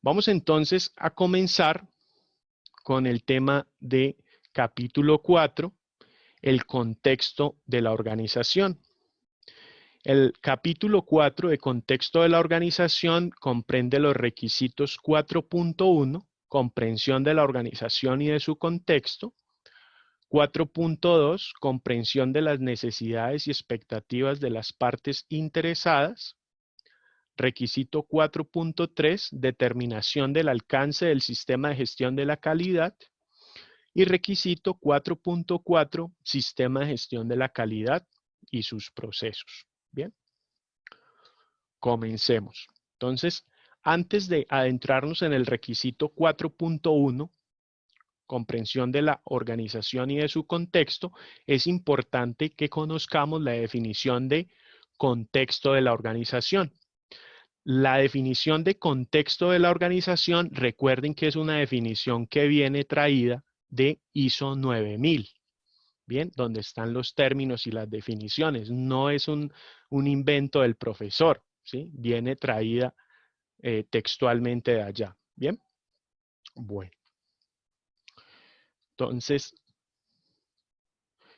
Vamos entonces a comenzar con el tema de capítulo 4, el contexto de la organización. El capítulo 4 de contexto de la organización comprende los requisitos 4.1, comprensión de la organización y de su contexto. 4.2, comprensión de las necesidades y expectativas de las partes interesadas. Requisito 4.3, determinación del alcance del sistema de gestión de la calidad. Y requisito 4.4, sistema de gestión de la calidad y sus procesos. Bien, comencemos. Entonces, antes de adentrarnos en el requisito 4.1, comprensión de la organización y de su contexto, es importante que conozcamos la definición de contexto de la organización. La definición de contexto de la organización, recuerden que es una definición que viene traída de ISO 9000, ¿bien? Donde están los términos y las definiciones. No es un invento del profesor, ¿sí? Viene traída textualmente de allá, ¿bien? Bueno. Entonces,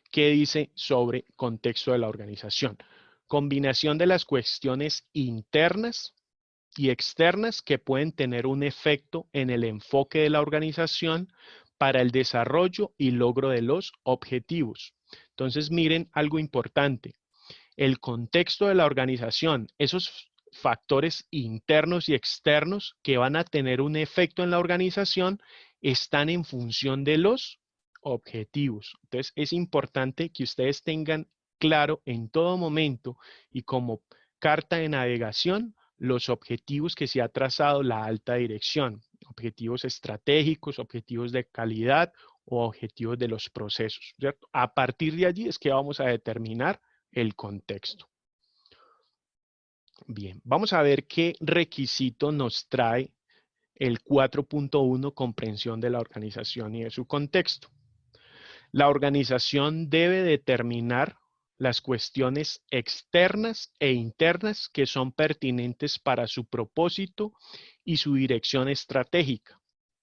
¿qué dice sobre contexto de la organización? Combinación de las cuestiones internas y externas que pueden tener un efecto en el enfoque de la organización para el desarrollo y logro de los objetivos. Entonces, miren algo importante. El contexto de la organización, esos factores internos y externos que van a tener un efecto en la organización, están en función de los objetivos. Entonces, es importante que ustedes tengan claro en todo momento y como carta de navegación los objetivos que se ha trazado la alta dirección, objetivos estratégicos, objetivos de calidad o objetivos de los procesos, ¿cierto? A partir de allí es que vamos a determinar el contexto. Bien, vamos a ver qué requisito nos trae el 4.1, comprensión de la organización y de su contexto. La organización debe determinar las cuestiones externas e internas que son pertinentes para su propósito y su dirección estratégica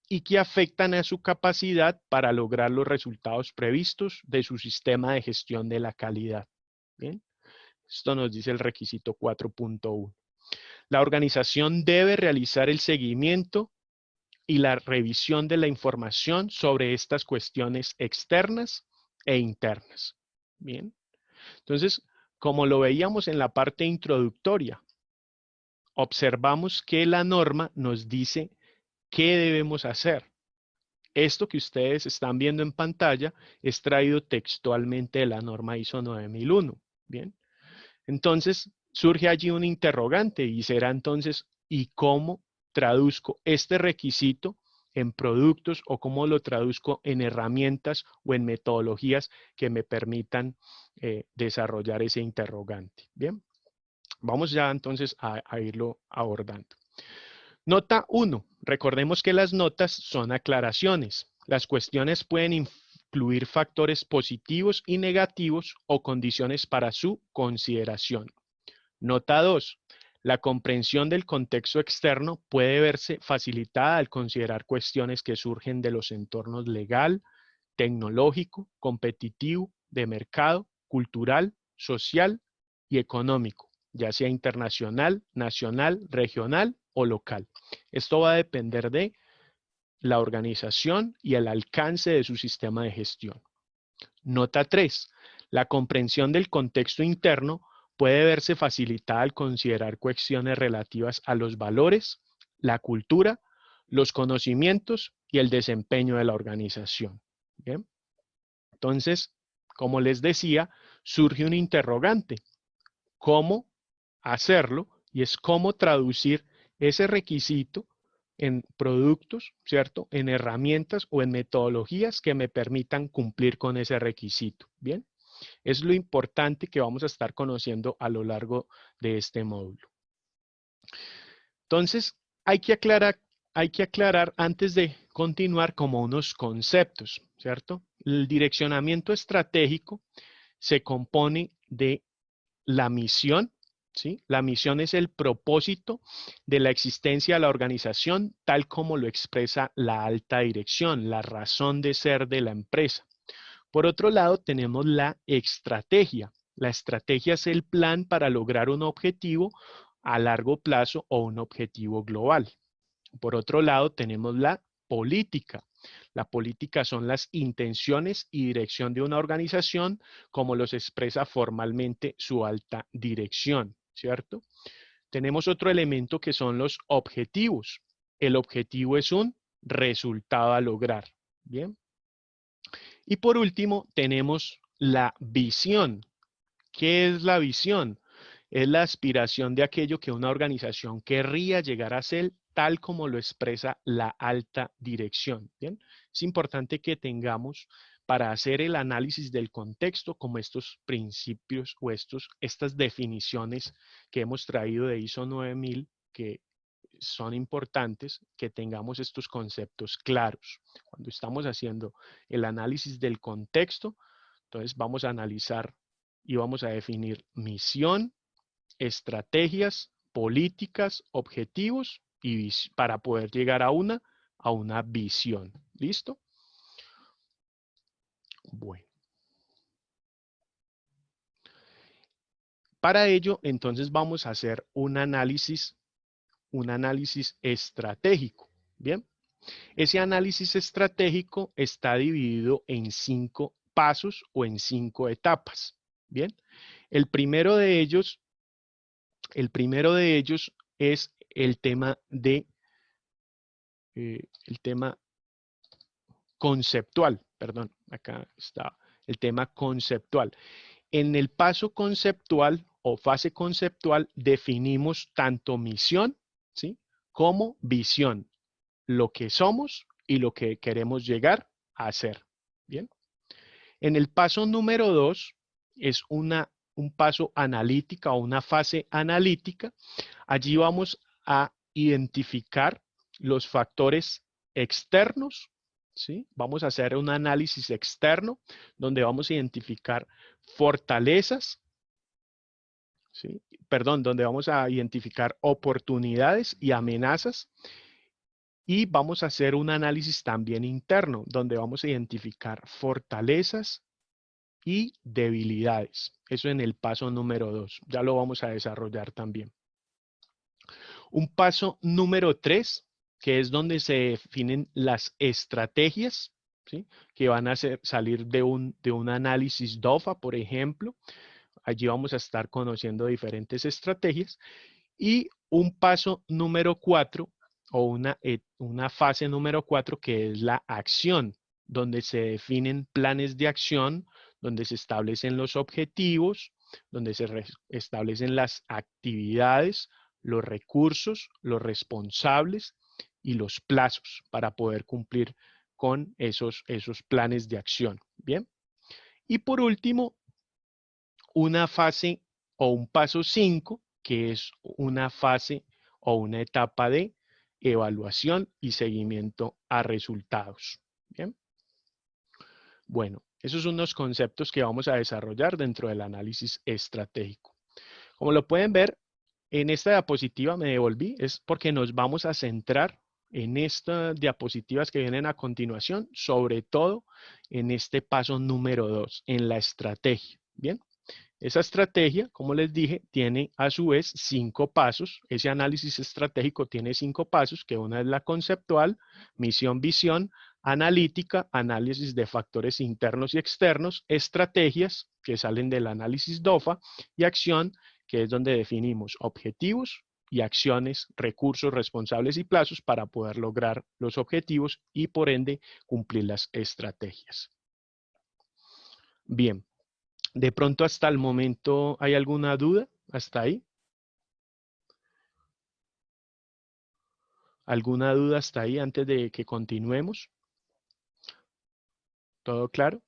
y que afectan a su capacidad para lograr los resultados previstos de su sistema de gestión de la calidad. Bien, esto nos dice el requisito 4.1. La organización debe realizar el seguimiento y la revisión de la información sobre estas cuestiones externas e internas. Bien, entonces, como lo veíamos en la parte introductoria, observamos que la norma nos dice qué debemos hacer. Esto que ustedes están viendo en pantalla es traído textualmente de la norma ISO 9001. Bien, entonces surge allí un interrogante y será entonces, ¿y cómo traduzco este requisito en productos o cómo lo traduzco en herramientas o en metodologías que me permitan desarrollar ese interrogante? Bien, vamos ya entonces a irlo abordando. Nota 1. Recordemos que las notas son aclaraciones. Las cuestiones pueden incluir factores positivos y negativos o condiciones para su consideración. Nota 2. La comprensión del contexto externo puede verse facilitada al considerar cuestiones que surgen de los entornos legal, tecnológico, competitivo, de mercado, cultural, social y económico, ya sea internacional, nacional, regional o local. Esto va a depender de la organización y el alcance de su sistema de gestión. Nota 3. La comprensión del contexto interno puede verse facilitada al considerar cuestiones relativas a los valores, la cultura, los conocimientos y el desempeño de la organización. Bien. Entonces, como les decía, surge un interrogante. ¿Cómo hacerlo? Y es cómo traducir ese requisito en productos, ¿cierto? En herramientas o en metodologías que me permitan cumplir con ese requisito. Bien, es lo importante que vamos a estar conociendo a lo largo de este módulo. Entonces, hay que aclarar antes de continuar como unos conceptos, ¿cierto? El direccionamiento estratégico se compone de la misión, ¿sí? La misión es el propósito de la existencia de la organización tal como lo expresa la alta dirección, la razón de ser de la empresa. Por otro lado, tenemos la estrategia. La estrategia es el plan para lograr un objetivo a largo plazo o un objetivo global. Por otro lado, tenemos la política. La política son las intenciones y dirección de una organización, como los expresa formalmente su alta dirección, ¿cierto? Tenemos otro elemento que son los objetivos. El objetivo es un resultado a lograr, ¿bien? Y por último, tenemos la visión. ¿Qué es la visión? Es la aspiración de aquello que una organización querría llegar a ser, tal como lo expresa la alta dirección. ¿Bien? Es importante que tengamos para hacer el análisis del contexto como estos principios o estas definiciones que hemos traído de ISO 9000 que son importantes que tengamos estos conceptos claros. Cuando estamos haciendo el análisis del contexto, entonces vamos a analizar y vamos a definir misión, estrategias, políticas, objetivos y para poder llegar a una visión. ¿Listo? Bueno. Para ello, entonces vamos a hacer un análisis estratégico. Bien. Ese análisis estratégico está dividido en 5 pasos o en 5 etapas. Bien. El primero de ellos es el tema conceptual, perdón, acá está el tema conceptual. En el paso conceptual o fase conceptual definimos tanto misión, ¿sí?, como visión, lo que somos y lo que queremos llegar a ser. Bien. En el paso número 2 es un paso analítica o una fase analítica. Allí vamos a identificar los factores externos, ¿sí? Vamos a hacer un análisis externo donde vamos a identificar fortalezas, ¿sí? Perdón, donde vamos a identificar oportunidades y amenazas. Y vamos a hacer un análisis también interno donde vamos a identificar fortalezas y debilidades. Eso en el paso número 2. Ya lo vamos a desarrollar también. Un paso número 3, que es donde se definen las estrategias, ¿sí?, que van a salir de un análisis DOFA, por ejemplo. Allí vamos a estar conociendo diferentes estrategias. Y un paso número 4 o una fase número 4 que es la acción, donde se definen planes de acción, donde se establecen los objetivos, donde se establecen las actividades, los recursos, los responsables y los plazos para poder cumplir con esos planes de acción. Bien. Y por último, una fase o un paso 5, que es una fase o una etapa de evaluación y seguimiento a resultados. Bien. Bueno, esos son los conceptos que vamos a desarrollar dentro del análisis estratégico. Como lo pueden ver, en esta diapositiva me devolví, es porque nos vamos a centrar en estas diapositivas que vienen a continuación, sobre todo en este paso número 2, en la estrategia. Bien. Esa estrategia, como les dije, tiene a su vez 5 pasos. Ese análisis estratégico tiene 5 pasos, que una es la conceptual, misión, visión, analítica, análisis de factores internos y externos, estrategias, que salen del análisis DOFA, y acción, que es donde definimos objetivos y acciones, recursos, responsables y plazos para poder lograr los objetivos y por ende cumplir las estrategias. Bien. ¿De pronto hasta el momento hay alguna duda? ¿Hasta ahí? ¿Alguna duda hasta ahí antes de que continuemos? ¿Todo claro?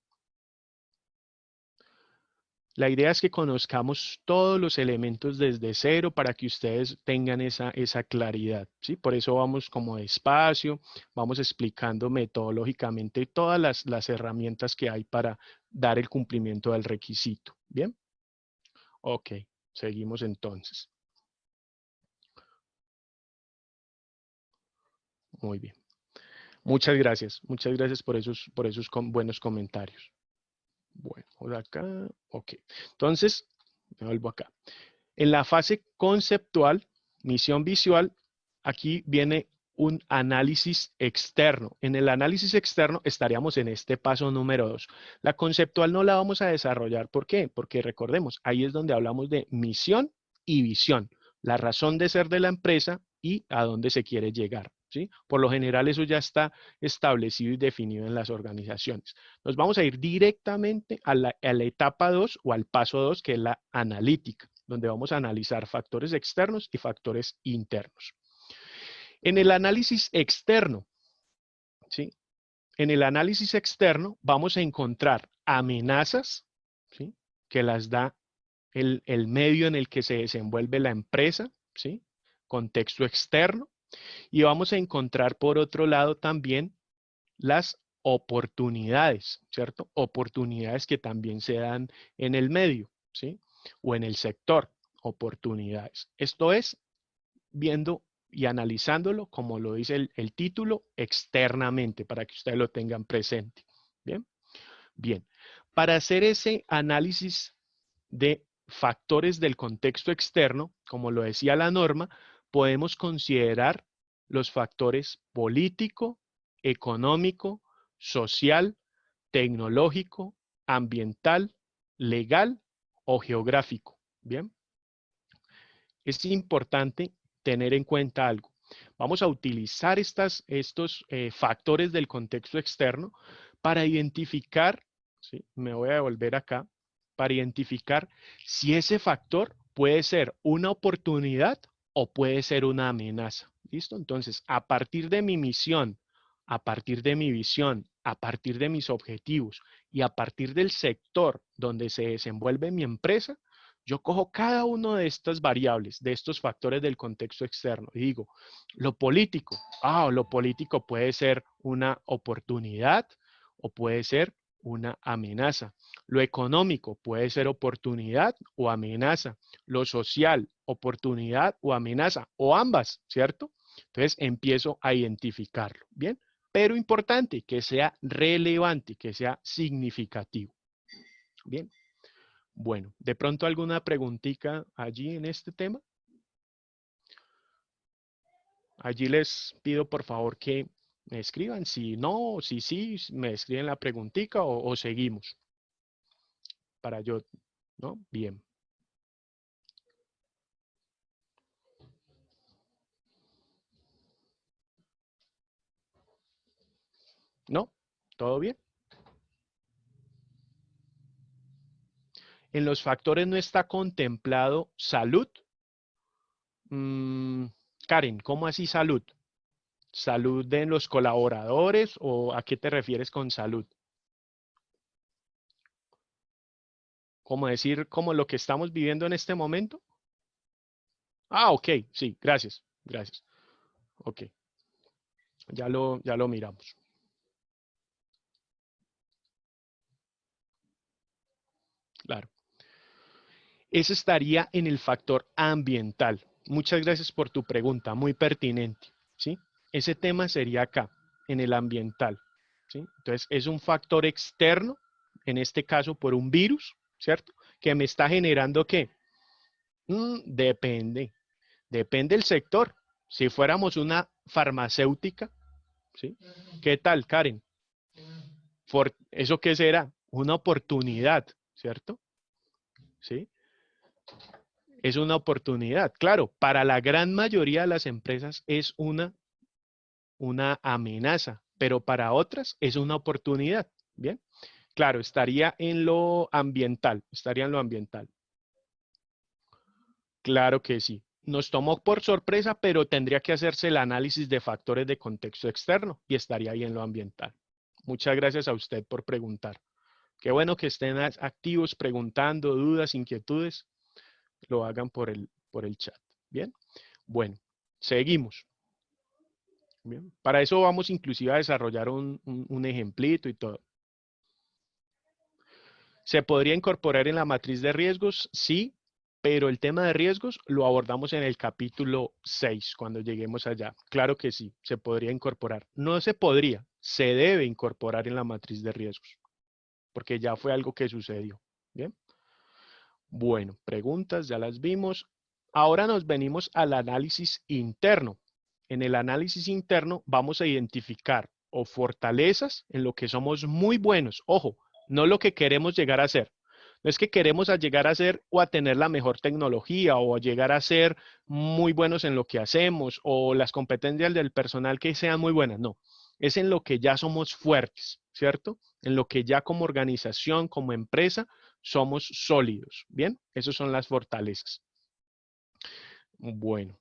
La idea es que conozcamos todos los elementos desde cero para que ustedes tengan esa claridad, ¿sí? Por eso vamos como despacio, vamos explicando metodológicamente todas las herramientas que hay para dar el cumplimiento del requisito. ¿Bien? Ok. seguimos entonces. Muy bien. Muchas gracias por esos buenos comentarios. Bueno, por acá, ok. Entonces, me vuelvo acá. En la fase conceptual, misión visual, aquí viene un análisis externo. En el análisis externo estaríamos en este paso número 2. La conceptual no la vamos a desarrollar. ¿Por qué? Porque recordemos, ahí es donde hablamos de misión y visión, la razón de ser de la empresa y a dónde se quiere llegar, ¿sí? Por lo general eso ya está establecido y definido en las organizaciones. Nos vamos a ir directamente a la etapa 2 o al paso 2, que es la analítica, donde vamos a analizar factores externos y factores internos. En el análisis externo, ¿sí? En el análisis externo vamos a encontrar amenazas, ¿sí? Que las da el medio en el que se desenvuelve la empresa, ¿sí? Contexto externo. Y vamos a encontrar por otro lado también las oportunidades, ¿cierto? Oportunidades que también se dan en el medio, ¿sí? O en el sector, oportunidades. Esto es viendo y analizándolo, como lo dice el título, externamente, para que ustedes lo tengan presente. Bien, bien. Para hacer ese análisis de factores del contexto externo, como lo decía la norma, podemos considerar los factores político, económico, social, tecnológico, ambiental, legal o geográfico. Bien, es importante tener en cuenta algo. Vamos a utilizar estos factores del contexto externo para identificar, ¿sí? Me voy a devolver acá, para identificar si ese factor puede ser una oportunidad o puede ser una amenaza. ¿Listo? Entonces, a partir de mi misión, a partir de mi visión, a partir de mis objetivos y a partir del sector donde se desenvuelve mi empresa, yo cojo cada una de estas variables, de estos factores del contexto externo y digo, lo político, lo político puede ser una oportunidad o puede ser una amenaza. Lo económico puede ser oportunidad o amenaza. Lo social, oportunidad o amenaza, o ambas, ¿cierto? Entonces empiezo a identificarlo, ¿bien? Pero importante, que sea relevante, que sea significativo. Bien. Bueno, ¿de pronto alguna preguntita allí en este tema? Allí les pido por favor que me escriban, si no, si sí, me escriben la preguntita o seguimos. Para yo, ¿no? Bien. ¿No? ¿Todo bien? En los factores no está contemplado salud. Mm, Karen, ¿cómo así salud? ¿Salud de los colaboradores o a qué te refieres con salud? ¿Cómo decir como lo que estamos viviendo en este momento? Ok, sí, gracias, gracias. Ok, ya lo miramos. Claro. Ese estaría en el factor ambiental. Muchas gracias por tu pregunta, muy pertinente, ¿sí? Ese tema sería acá, en el ambiental, ¿sí? Entonces, es un factor externo, en este caso por un virus, ¿cierto? Que me está generando, ¿qué? Depende del sector. Si fuéramos una farmacéutica, ¿sí? ¿Qué tal, Karen? ¿Eso qué será? Una oportunidad, ¿cierto? ¿Sí? Es una oportunidad. Claro, para la gran mayoría de las empresas es una amenaza, pero para otras es una oportunidad. Bien, claro, estaría en lo ambiental. Claro que sí. Nos tomó por sorpresa, pero tendría que hacerse el análisis de factores de contexto externo y estaría ahí en lo ambiental. Muchas gracias a usted por preguntar. Qué bueno que estén activos preguntando, dudas, inquietudes, lo hagan por el chat. Bien, bueno, seguimos. Bien. Para eso vamos inclusive a desarrollar un ejemplito y todo. ¿Se podría incorporar en la matriz de riesgos? Sí, pero el tema de riesgos lo abordamos en el capítulo 6, cuando lleguemos allá. Claro que sí, se podría incorporar. No se podría, se debe incorporar en la matriz de riesgos, porque ya fue algo que sucedió. Bien. Bueno, preguntas, ya las vimos. Ahora nos venimos al análisis interno. En el análisis interno vamos a identificar o fortalezas en lo que somos muy buenos. Ojo, no lo que queremos llegar a ser. No es que queremos llegar a ser o a tener la mejor tecnología o a llegar a ser muy buenos en lo que hacemos o las competencias del personal que sean muy buenas. No, es en lo que ya somos fuertes, ¿cierto? En lo que ya como organización, como empresa, somos sólidos. Bien, esas son las fortalezas. Bueno.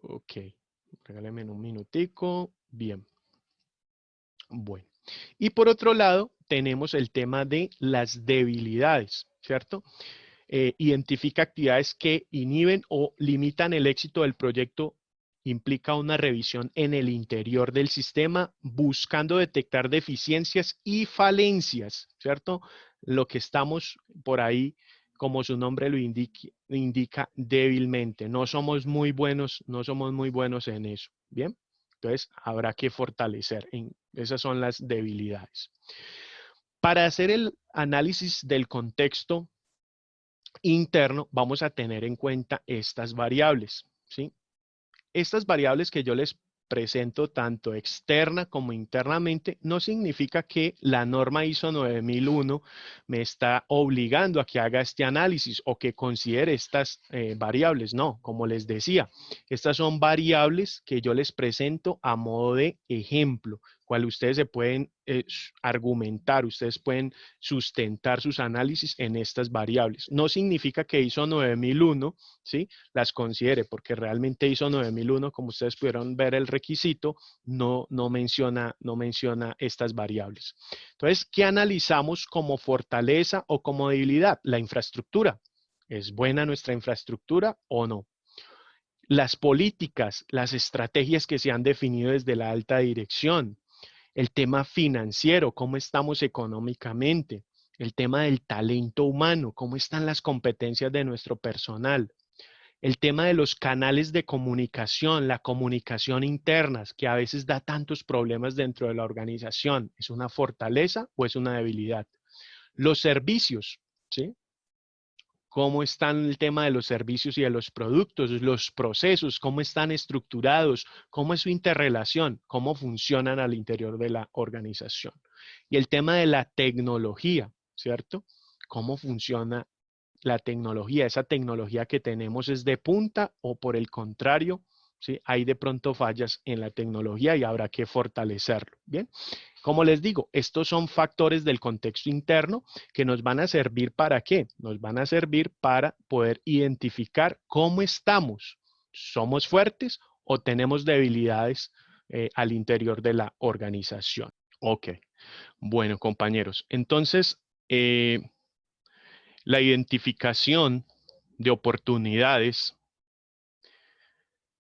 Ok. Regáleme un minutico. Bien. Bueno. Y por otro lado, tenemos el tema de las debilidades, ¿cierto? Identifica actividades que inhiben o limitan el éxito del proyecto. Implica una revisión en el interior del sistema buscando detectar deficiencias y falencias, ¿cierto? Lo que estamos por ahí, como su nombre lo indica débilmente. No somos muy buenos, no somos muy buenos en eso, ¿bien? Entonces, habrá que fortalecer. Esas son las debilidades. Para hacer el análisis del contexto interno, vamos a tener en cuenta estas variables, ¿sí? Estas variables que yo les presento tanto externa como internamente, no significa que la norma ISO 9001 me está obligando a que haga este análisis o que considere estas variables. No, como les decía, estas son variables que yo les presento a modo de ejemplo, cual ustedes se pueden argumentar, ustedes pueden sustentar sus análisis en estas variables. No significa que ISO 9001, ¿sí?, las considere, porque realmente ISO 9001, como ustedes pudieron ver el requisito, no menciona estas variables. Entonces, ¿qué analizamos como fortaleza o como debilidad? La infraestructura. ¿Es buena nuestra infraestructura o no? Las políticas, las estrategias que se han definido desde la alta dirección. El tema financiero, cómo estamos económicamente. El tema del talento humano, cómo están las competencias de nuestro personal. El tema de los canales de comunicación, la comunicación interna, que a veces da tantos problemas dentro de la organización. ¿Es una fortaleza o es una debilidad? Los servicios, ¿sí? ¿Cómo están el tema de los servicios y de los productos, los procesos, cómo están estructurados, cómo es su interrelación, cómo funcionan al interior de la organización? Y el tema de la tecnología, ¿cierto? ¿Cómo funciona la tecnología? ¿Esa tecnología que tenemos es de punta o por el contrario, ¿sí?, hay de pronto fallas en la tecnología y habrá que fortalecerlo? Bien. Como les digo, estos son factores del contexto interno que nos van a servir ¿para qué? Nos van a servir para poder identificar cómo estamos. ¿Somos fuertes o tenemos debilidades al interior de la organización? Ok. Bueno, compañeros, entonces la identificación de oportunidades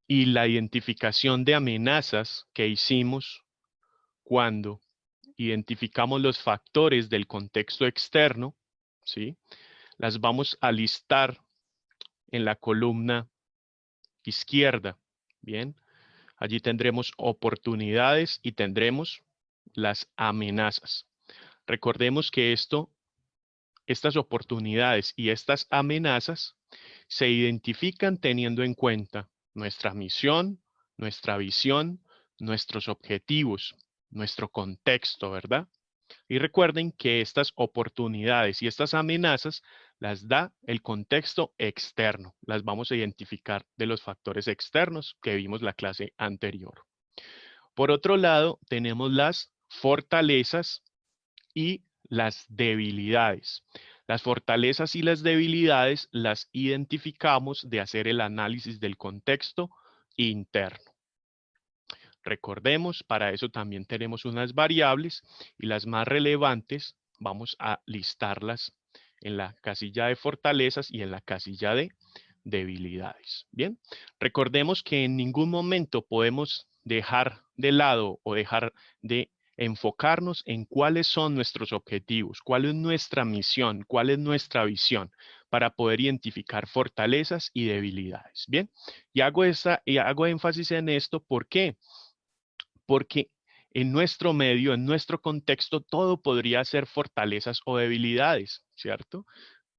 y la identificación de amenazas que hicimos cuando identificamos los factores del contexto externo, ¿sí?, las vamos a listar en la columna izquierda. Bien, allí tendremos oportunidades y tendremos las amenazas. Recordemos que estas oportunidades y estas amenazas se identifican teniendo en cuenta nuestra misión, nuestra visión, nuestros objetivos, nuestro contexto, ¿verdad? Y recuerden que estas oportunidades y estas amenazas las da el contexto externo. Las vamos a identificar de los factores externos que vimos la clase anterior. Por otro lado, tenemos las fortalezas y las debilidades. Las fortalezas y las debilidades las identificamos de hacer el análisis del contexto interno. Recordemos, para eso también tenemos unas variables y las más relevantes vamos a listarlas en la casilla de fortalezas y en la casilla de debilidades. Bien, recordemos que en ningún momento podemos dejar de lado o dejar de enfocarnos en cuáles son nuestros objetivos, cuál es nuestra misión, cuál es nuestra visión, para poder identificar fortalezas y debilidades. Bien, y hago énfasis en esto, ¿por qué? Porque en nuestro medio, en nuestro contexto, todo podría ser fortalezas o debilidades, ¿cierto?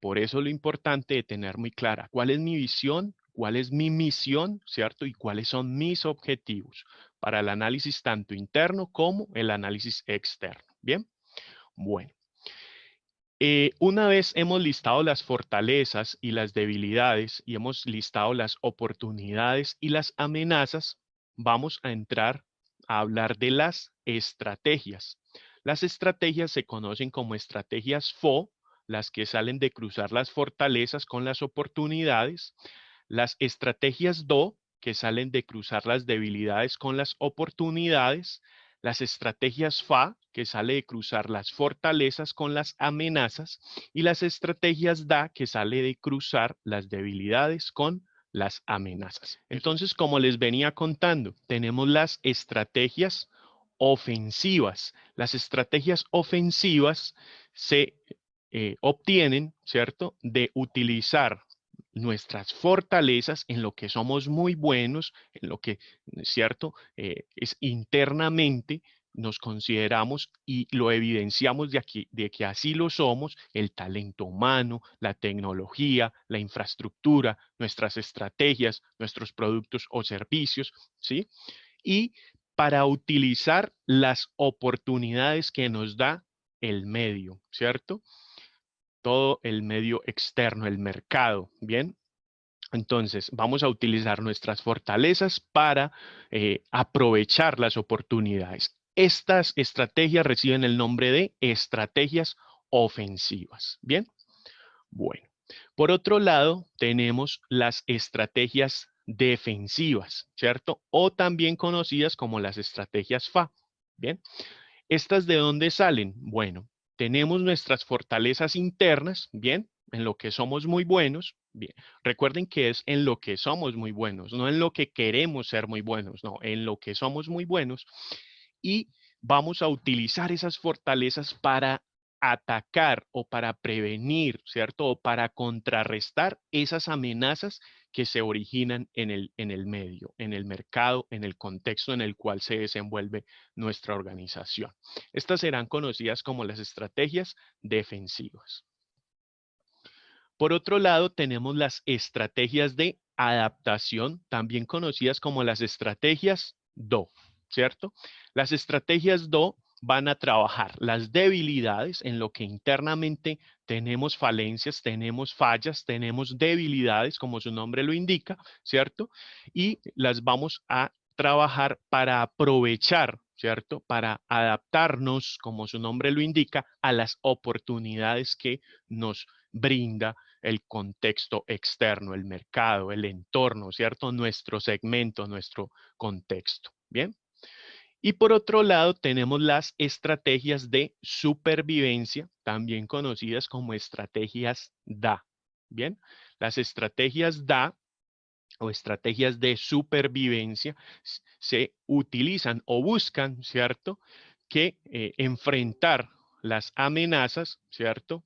Por eso lo importante de tener muy clara cuál es mi visión, cuál es mi misión, ¿cierto? Y cuáles son mis objetivos para el análisis tanto interno como el análisis externo. Bien, bueno. Una vez hemos listado las fortalezas y las debilidades y hemos listado las oportunidades y las amenazas, vamos a entrar a hablar de las estrategias. Las estrategias se conocen como estrategias FO, las que salen de cruzar las fortalezas con las oportunidades, las estrategias DO, que salen de cruzar las debilidades con las oportunidades, las estrategias FA, que sale de cruzar las fortalezas con las amenazas, y las estrategias DA, que sale de cruzar las debilidades con las amenazas. Entonces, como les venía contando, tenemos las estrategias ofensivas. Las estrategias ofensivas se obtienen, ¿cierto?, de utilizar nuestras fortalezas en lo que somos muy buenos, en lo que, ¿cierto?, es internamente nos consideramos y lo evidenciamos de que así lo somos, el talento humano, la tecnología, la infraestructura, nuestras estrategias, nuestros productos o servicios, ¿sí? Y para utilizar las oportunidades que nos da el medio, ¿cierto? Todo el medio externo, el mercado, ¿bien? Entonces, vamos a utilizar nuestras fortalezas para aprovechar las oportunidades. Estas estrategias reciben el nombre de estrategias ofensivas. Bien, bueno. Por otro lado, tenemos las estrategias defensivas, ¿cierto? O también conocidas como las estrategias FA. Bien, ¿estas de dónde salen? Bueno, tenemos nuestras fortalezas internas, bien, en lo que somos muy buenos, bien. Recuerden que es en lo que somos muy buenos, no en lo que queremos ser muy buenos, no, en lo que somos muy buenos. Y vamos a utilizar esas fortalezas para atacar o para prevenir, ¿cierto? O para contrarrestar esas amenazas que se originan en el medio, en el mercado, en el contexto en el cual se desenvuelve nuestra organización. Estas serán conocidas como las estrategias defensivas. Por otro lado, tenemos las estrategias de adaptación, también conocidas como las estrategias DO, ¿cierto? Las estrategias DO van a trabajar las debilidades en lo que internamente tenemos falencias, tenemos fallas, tenemos debilidades, como su nombre lo indica, ¿cierto? Y las vamos a trabajar para aprovechar, ¿cierto? Para adaptarnos, como su nombre lo indica, a las oportunidades que nos brinda el contexto externo, el mercado, el entorno, ¿cierto? Nuestro segmento, nuestro contexto. Bien. Y por otro lado, tenemos las estrategias de supervivencia, también conocidas como estrategias DA. Bien. Las estrategias DA o estrategias de supervivencia se utilizan o buscan, ¿cierto? Que enfrentar las amenazas, ¿cierto?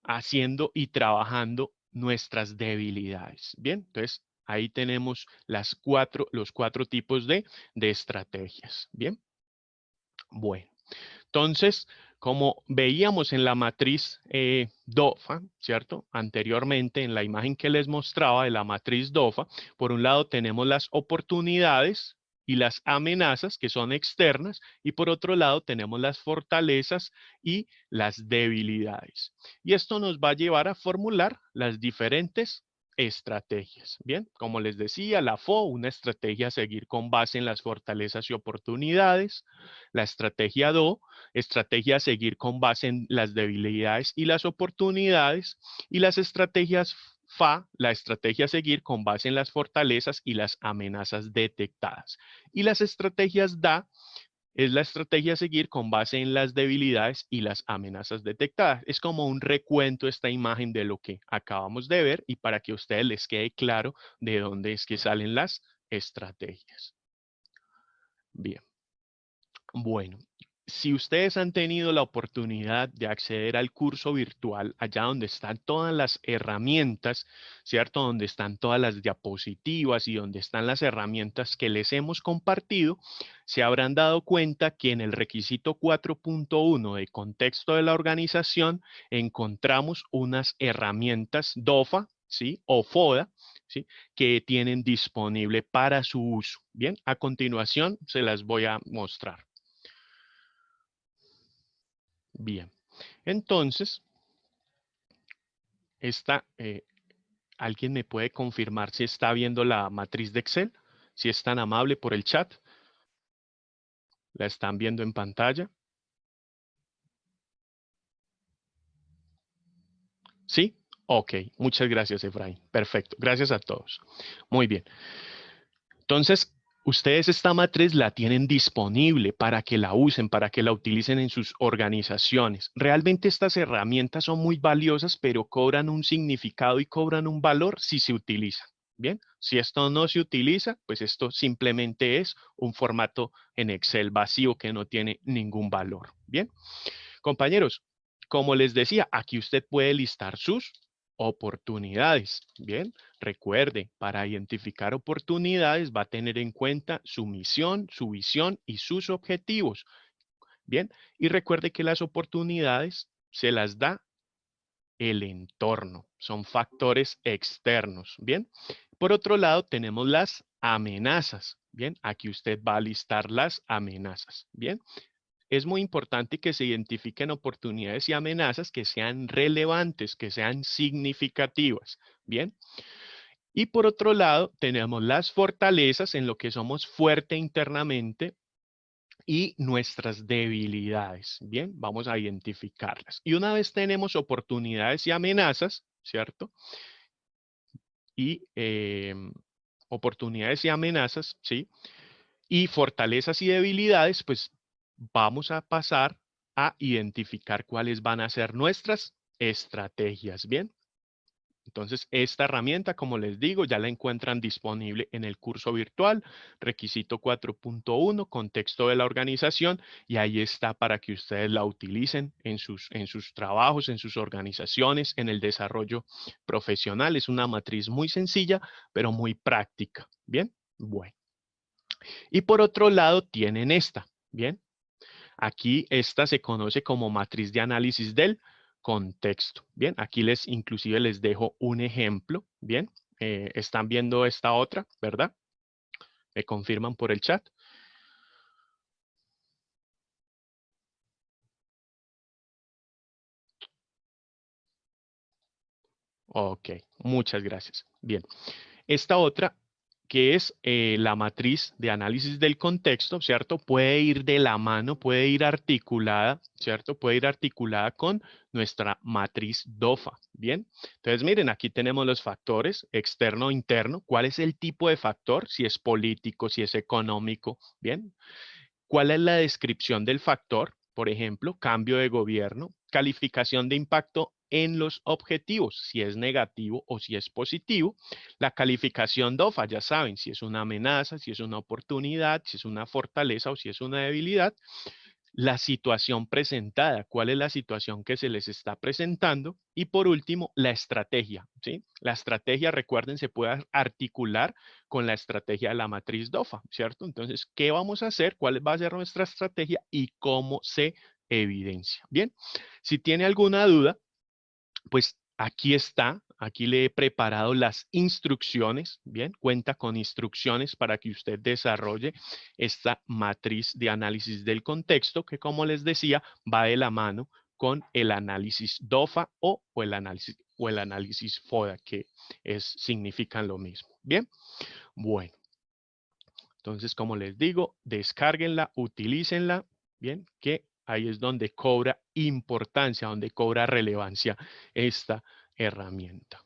Haciendo y trabajando nuestras debilidades. Bien, entonces ahí tenemos los cuatro tipos de estrategias. Bien, bueno. Entonces, como veíamos en la matriz DOFA, ¿cierto? Anteriormente, en la imagen que les mostraba de la matriz DOFA, por un lado tenemos las oportunidades y las amenazas que son externas, y por otro lado tenemos las fortalezas y las debilidades. Y esto nos va a llevar a formular las diferentes estrategias. Bien, como les decía, la FO, una estrategia a seguir con base en las fortalezas y oportunidades. La estrategia DO, estrategia a seguir con base en las debilidades y las oportunidades. Y las estrategias FA, la estrategia a seguir con base en las fortalezas y las amenazas detectadas. Y las estrategias DA, es la estrategia a seguir con base en las debilidades y las amenazas detectadas. Es como un recuento esta imagen de lo que acabamos de ver y para que a ustedes les quede claro de dónde es que salen las estrategias. Bien. Bueno, si ustedes han tenido la oportunidad de acceder al curso virtual, allá donde están todas las herramientas, ¿cierto? Donde están todas las diapositivas y donde están las herramientas que les hemos compartido, se habrán dado cuenta que en el requisito 4.1 de contexto de la organización encontramos unas herramientas DOFA, ¿sí? O FODA, ¿sí? Que tienen disponible para su uso. Bien, a continuación se las voy a mostrar. Bien, entonces, ¿alguien me puede confirmar si está viendo la matriz de Excel? Si es tan amable por el chat. ¿La están viendo en pantalla? ¿Sí? Ok, muchas gracias, Efraín. Perfecto, gracias a todos. Muy bien. Entonces, ustedes esta matriz la tienen disponible para que la usen, para que la utilicen en sus organizaciones. Realmente estas herramientas son muy valiosas, pero cobran un significado y cobran un valor si se utilizan. Bien, si esto no se utiliza, pues esto simplemente es un formato en Excel vacío que no tiene ningún valor. Bien, compañeros, como les decía, aquí usted puede listar sus oportunidades. Bien, recuerde, para identificar oportunidades va a tener en cuenta su misión, su visión y sus objetivos. Bien, y recuerde que las oportunidades se las da el entorno, son factores externos. Bien, por otro lado tenemos las amenazas. Bien, aquí usted va a listar las amenazas. Bien, es muy importante que se identifiquen oportunidades y amenazas que sean relevantes, que sean significativas. Bien. Y por otro lado, tenemos las fortalezas en lo que somos fuerte internamente y nuestras debilidades. Bien, vamos a identificarlas. Y una vez tenemos oportunidades y amenazas, ¿cierto? Y oportunidades y amenazas, ¿sí? Y fortalezas y debilidades, pues vamos a pasar a identificar cuáles van a ser nuestras estrategias. Bien. Entonces, esta herramienta, como les digo, ya la encuentran disponible en el curso virtual, requisito 4.1, contexto de la organización, y ahí está para que ustedes la utilicen en sus trabajos, en sus organizaciones, en el desarrollo profesional. Es una matriz muy sencilla, pero muy práctica. Bien, bueno. Y por otro lado tienen esta, ¿bien? Aquí esta se conoce como matriz de análisis del contexto, ¿bien? Aquí inclusive les dejo un ejemplo, ¿bien? Están viendo esta otra, ¿verdad? Me confirman por el chat. Ok, muchas gracias. Bien, esta otra que es la matriz de análisis del contexto, ¿cierto? Puede ir de la mano, puede ir articulada, ¿cierto? Puede ir articulada con nuestra matriz DOFA, ¿bien? Entonces, miren, aquí tenemos los factores externo o interno. ¿Cuál es el tipo de factor? Si es político, si es económico, ¿bien? ¿Cuál es la descripción del factor? Por ejemplo, cambio de gobierno, calificación de impacto en los objetivos, si es negativo o si es positivo. La calificación DOFA, ya saben, si es una amenaza, si es una oportunidad, si es una fortaleza o si es una debilidad. La situación presentada, cuál es la situación que se les está presentando. Y por último, la estrategia, ¿sí? La estrategia, recuerden, se puede articular con la estrategia de la matriz DOFA, ¿cierto? Entonces, ¿qué vamos a hacer? ¿Cuál va a ser nuestra estrategia? Y cómo se evidencia. Bien, si tiene alguna duda, pues aquí está, aquí le he preparado las instrucciones, bien, cuenta con instrucciones para que usted desarrolle esta matriz de análisis del contexto que, como les decía, va de la mano con el análisis DOFA o el análisis FODA, que significan lo mismo. Bien, bueno, entonces, como les digo, descárguenla, utilícenla, bien, que ahí es donde cobra importancia, donde cobra relevancia esta herramienta.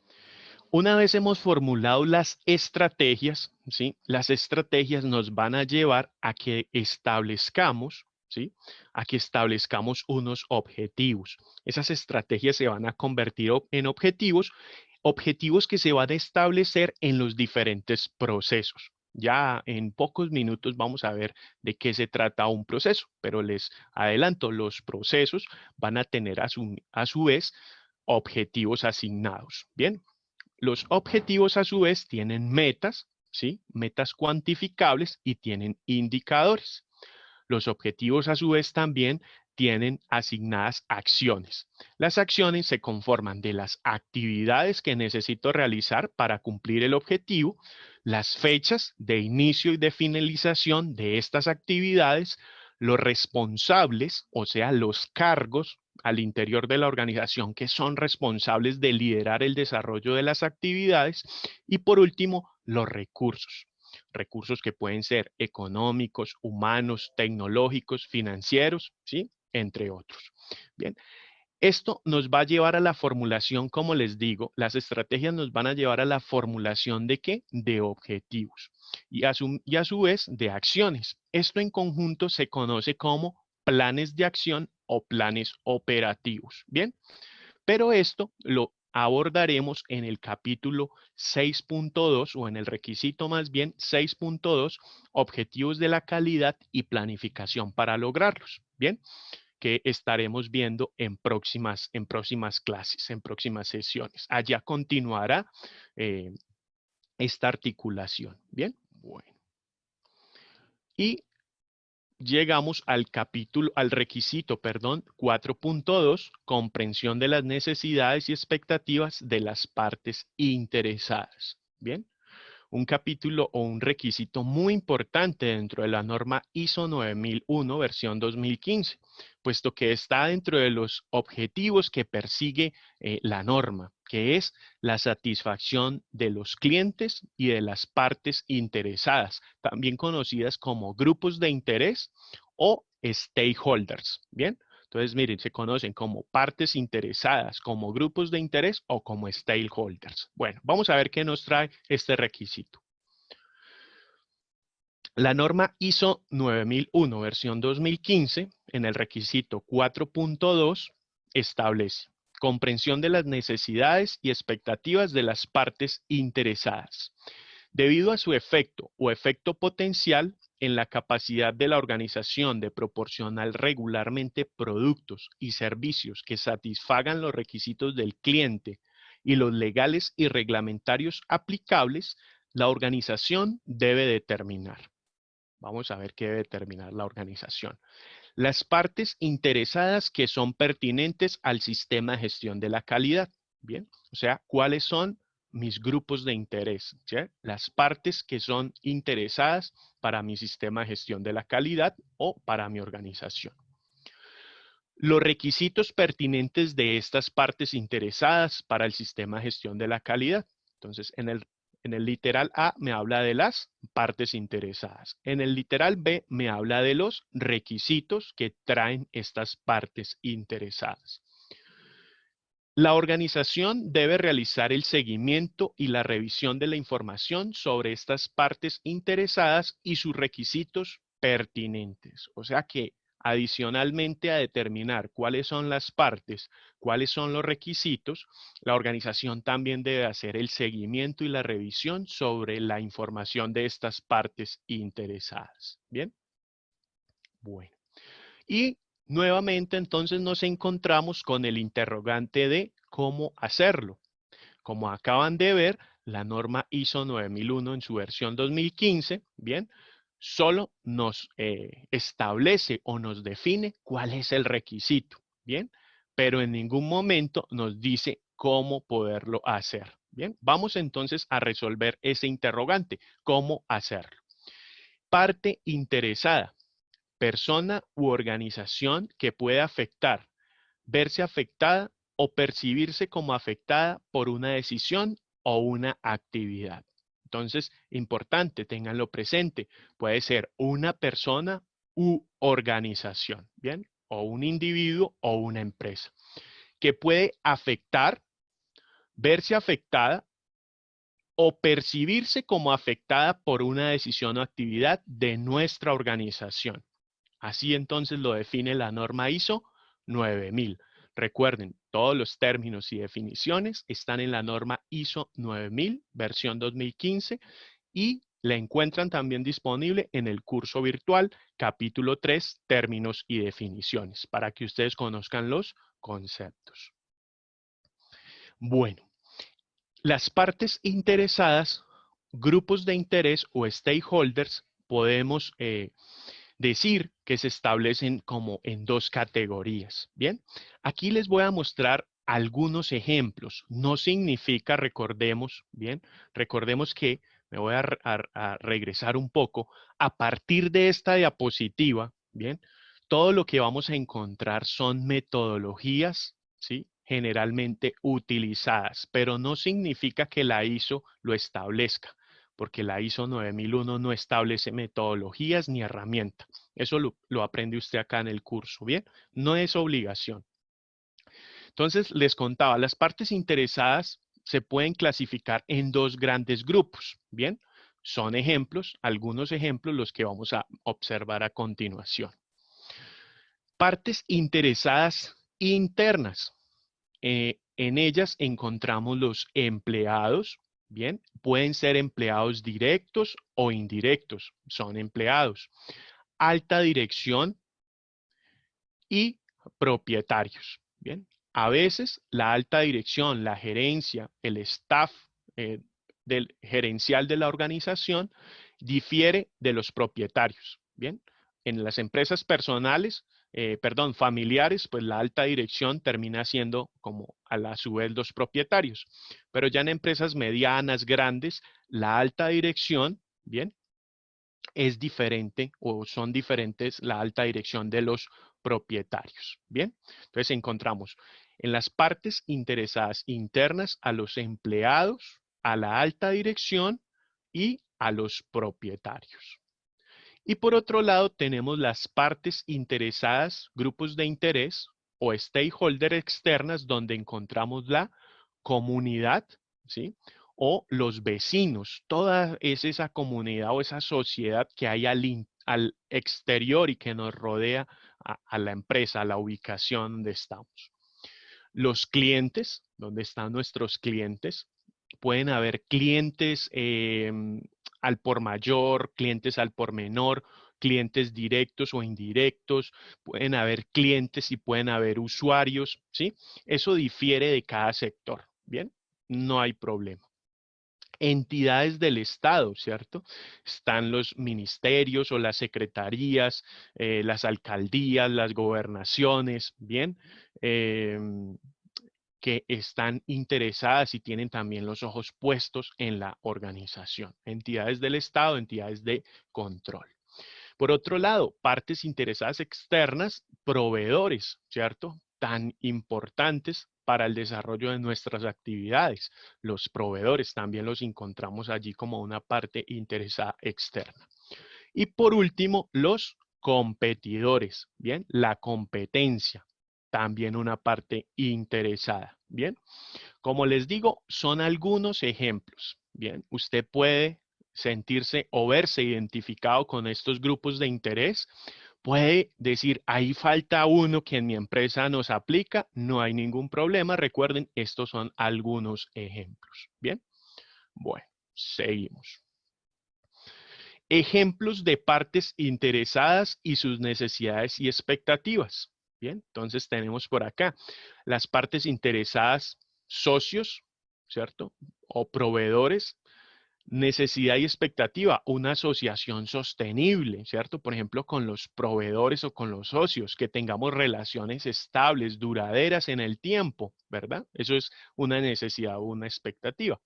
Una vez hemos formulado las estrategias, ¿sí? Las estrategias nos van a llevar a que establezcamos, ¿sí? A que establezcamos unos objetivos. Esas estrategias se van a convertir en objetivos, objetivos que se van a establecer en los diferentes procesos. Ya en pocos minutos vamos a ver de qué se trata un proceso, pero les adelanto, los procesos van a tener a su vez objetivos asignados. Bien, los objetivos a su vez tienen metas, ¿sí? Metas cuantificables y tienen indicadores. Los objetivos a su vez también tienen asignadas acciones. Las acciones se conforman de las actividades que necesito realizar para cumplir el objetivo, las fechas de inicio y de finalización de estas actividades, los responsables, o sea, los cargos al interior de la organización que son responsables de liderar el desarrollo de las actividades y por último, los recursos. Recursos que pueden ser económicos, humanos, tecnológicos, financieros, ¿sí? Entre otros. Bien, esto nos va a llevar a la formulación, como les digo, las estrategias nos van a llevar a la formulación de ¿qué? De objetivos y a su vez de acciones. Esto en conjunto se conoce como planes de acción o planes operativos. Bien, pero esto lo abordaremos en el capítulo 6.2 o en el requisito más bien 6.2, objetivos de la calidad y planificación para lograrlos. Bien, que estaremos viendo en próximas clases, en próximas sesiones. Allá continuará esta articulación. Bien, bueno. Y llegamos al requisito, perdón, 4.2, comprensión de las necesidades y expectativas de las partes interesadas. Bien, un capítulo o un requisito muy importante dentro de la norma ISO 9001 versión 2015, puesto que está dentro de los objetivos que persigue la norma, que es la satisfacción de los clientes y de las partes interesadas, también conocidas como grupos de interés o stakeholders. Bien, entonces, miren, se conocen como partes interesadas, como grupos de interés o como stakeholders. Bueno, vamos a ver qué nos trae este requisito. La norma ISO 9001, versión 2015, en el requisito 4.2, establece comprensión de las necesidades y expectativas de las partes interesadas. Debido a su efecto o efecto potencial en la capacidad de la organización de proporcionar regularmente productos y servicios que satisfagan los requisitos del cliente y los legales y reglamentarios aplicables, la organización debe determinar. Vamos a ver qué debe determinar la organización. Las partes interesadas que son pertinentes al sistema de gestión de la calidad. Bien, o sea, ¿cuáles son mis grupos de interés? ¿Sí? Las partes que son interesadas para mi sistema de gestión de la calidad o para mi organización. Los requisitos pertinentes de estas partes interesadas para el sistema de gestión de la calidad. Entonces, en el literal A me habla de las partes interesadas. En el literal B me habla de los requisitos que traen estas partes interesadas. La organización debe realizar el seguimiento y la revisión de la información sobre estas partes interesadas y sus requisitos pertinentes. O sea que adicionalmente a determinar cuáles son las partes, cuáles son los requisitos, la organización también debe hacer el seguimiento y la revisión sobre la información de estas partes interesadas. ¿Bien? Bueno. Y nuevamente entonces nos encontramos con el interrogante de cómo hacerlo. Como acaban de ver, la norma ISO 9001 en su versión 2015, bien, solo nos establece o nos define cuál es el requisito, bien, pero en ningún momento nos dice cómo poderlo hacer. Bien, vamos entonces a resolver ese interrogante, cómo hacerlo. Parte interesada, persona u organización que puede afectar, verse afectada o percibirse como afectada por una decisión o una actividad. Entonces, importante, ténganlo presente, puede ser una persona u organización, ¿bien? O un individuo o una empresa, que puede afectar, verse afectada o percibirse como afectada por una decisión o actividad de nuestra organización. Así entonces lo define la norma ISO 9000. Recuerden, todos los términos y definiciones están en la norma ISO 9000, versión 2015, y La encuentran también disponible en el curso virtual, capítulo 3, términos y definiciones, para que ustedes conozcan los conceptos. Bueno, las partes interesadas, grupos de interés o stakeholders, podemos decir que se establecen como en dos categorías. Bien, aquí les voy a mostrar algunos ejemplos. No significa, recordemos, bien, recordemos que me voy a regresar un poco. A partir de esta diapositiva, bien, todo lo que vamos a encontrar son metodologías, ¿sí? Generalmente utilizadas, pero no significa que la ISO lo establezca, porque la ISO 9001 no establece metodologías ni herramientas. Eso lo aprende usted acá en el curso, ¿bien? No es obligación. Entonces, les contaba, las partes interesadas se pueden clasificar en dos grandes grupos, ¿bien? Son ejemplos, algunos ejemplos los que vamos a observar a continuación. Partes interesadas internas. En ellas encontramos los empleados, bien, pueden ser empleados directos o indirectos, son empleados. Alta dirección y propietarios, bien. A veces la alta dirección, la gerencia, el staff del gerencial de la organización difiere de los propietarios, bien. En las empresas personales, familiares, pues la alta dirección termina siendo como a su vez los propietarios. Pero ya en empresas medianas, grandes, la alta dirección, bien, es diferente o son diferentes la alta dirección de los propietarios. Bien, entonces encontramos en las partes interesadas internas a los empleados, a la alta dirección y a los propietarios. Y por otro lado tenemos las partes interesadas, grupos de interés o stakeholder externas donde encontramos la comunidad, ¿sí? O los vecinos, toda esa comunidad o esa sociedad que hay al exterior y que nos rodea a la empresa, a la ubicación donde estamos. Los clientes, donde están nuestros clientes, pueden haber clientes al por mayor, clientes al por menor, clientes directos o indirectos, pueden haber clientes y pueden haber usuarios, ¿sí? Eso difiere de cada sector, ¿bien? No hay problema. Entidades del Estado, ¿cierto? Están los ministerios o las secretarías, las alcaldías, las gobernaciones, ¿bien? Que están interesadas y tienen también los ojos puestos en la organización. Entidades del Estado, entidades de control. Por otro lado, partes interesadas externas, proveedores, ¿cierto? Tan importantes para el desarrollo de nuestras actividades. Los proveedores también los encontramos allí como una parte interesada externa. Y por último, los competidores, ¿bien? La competencia, también una parte interesada, ¿bien? Como les digo, son algunos ejemplos, ¿bien? Usted puede sentirse o verse identificado con estos grupos de interés. Puede decir, ahí falta uno que en mi empresa nos aplica, no hay ningún problema. Recuerden, estos son algunos ejemplos, ¿bien? Bueno, seguimos. Ejemplos de partes interesadas y sus necesidades y expectativas. Bien, entonces tenemos por acá las partes interesadas, socios, ¿cierto? O proveedores, necesidad y expectativa, una asociación sostenible, ¿cierto? Por ejemplo, con los proveedores o con los socios, que tengamos relaciones estables, duraderas en el tiempo, ¿verdad? Eso es una necesidad o una expectativa.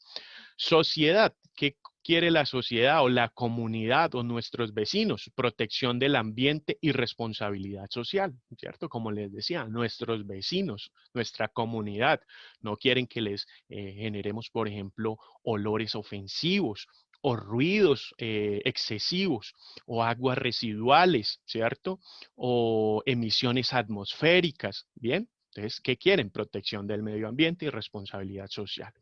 Sociedad, ¿qué quiere la sociedad o la comunidad o nuestros vecinos? Protección del ambiente y responsabilidad social, ¿cierto? Como les decía, nuestros vecinos, nuestra comunidad, no quieren que les generemos, por ejemplo, olores ofensivos o ruidos excesivos o aguas residuales, ¿cierto? O emisiones atmosféricas, ¿bien? Entonces, ¿qué quieren? Protección del medio ambiente y responsabilidad social.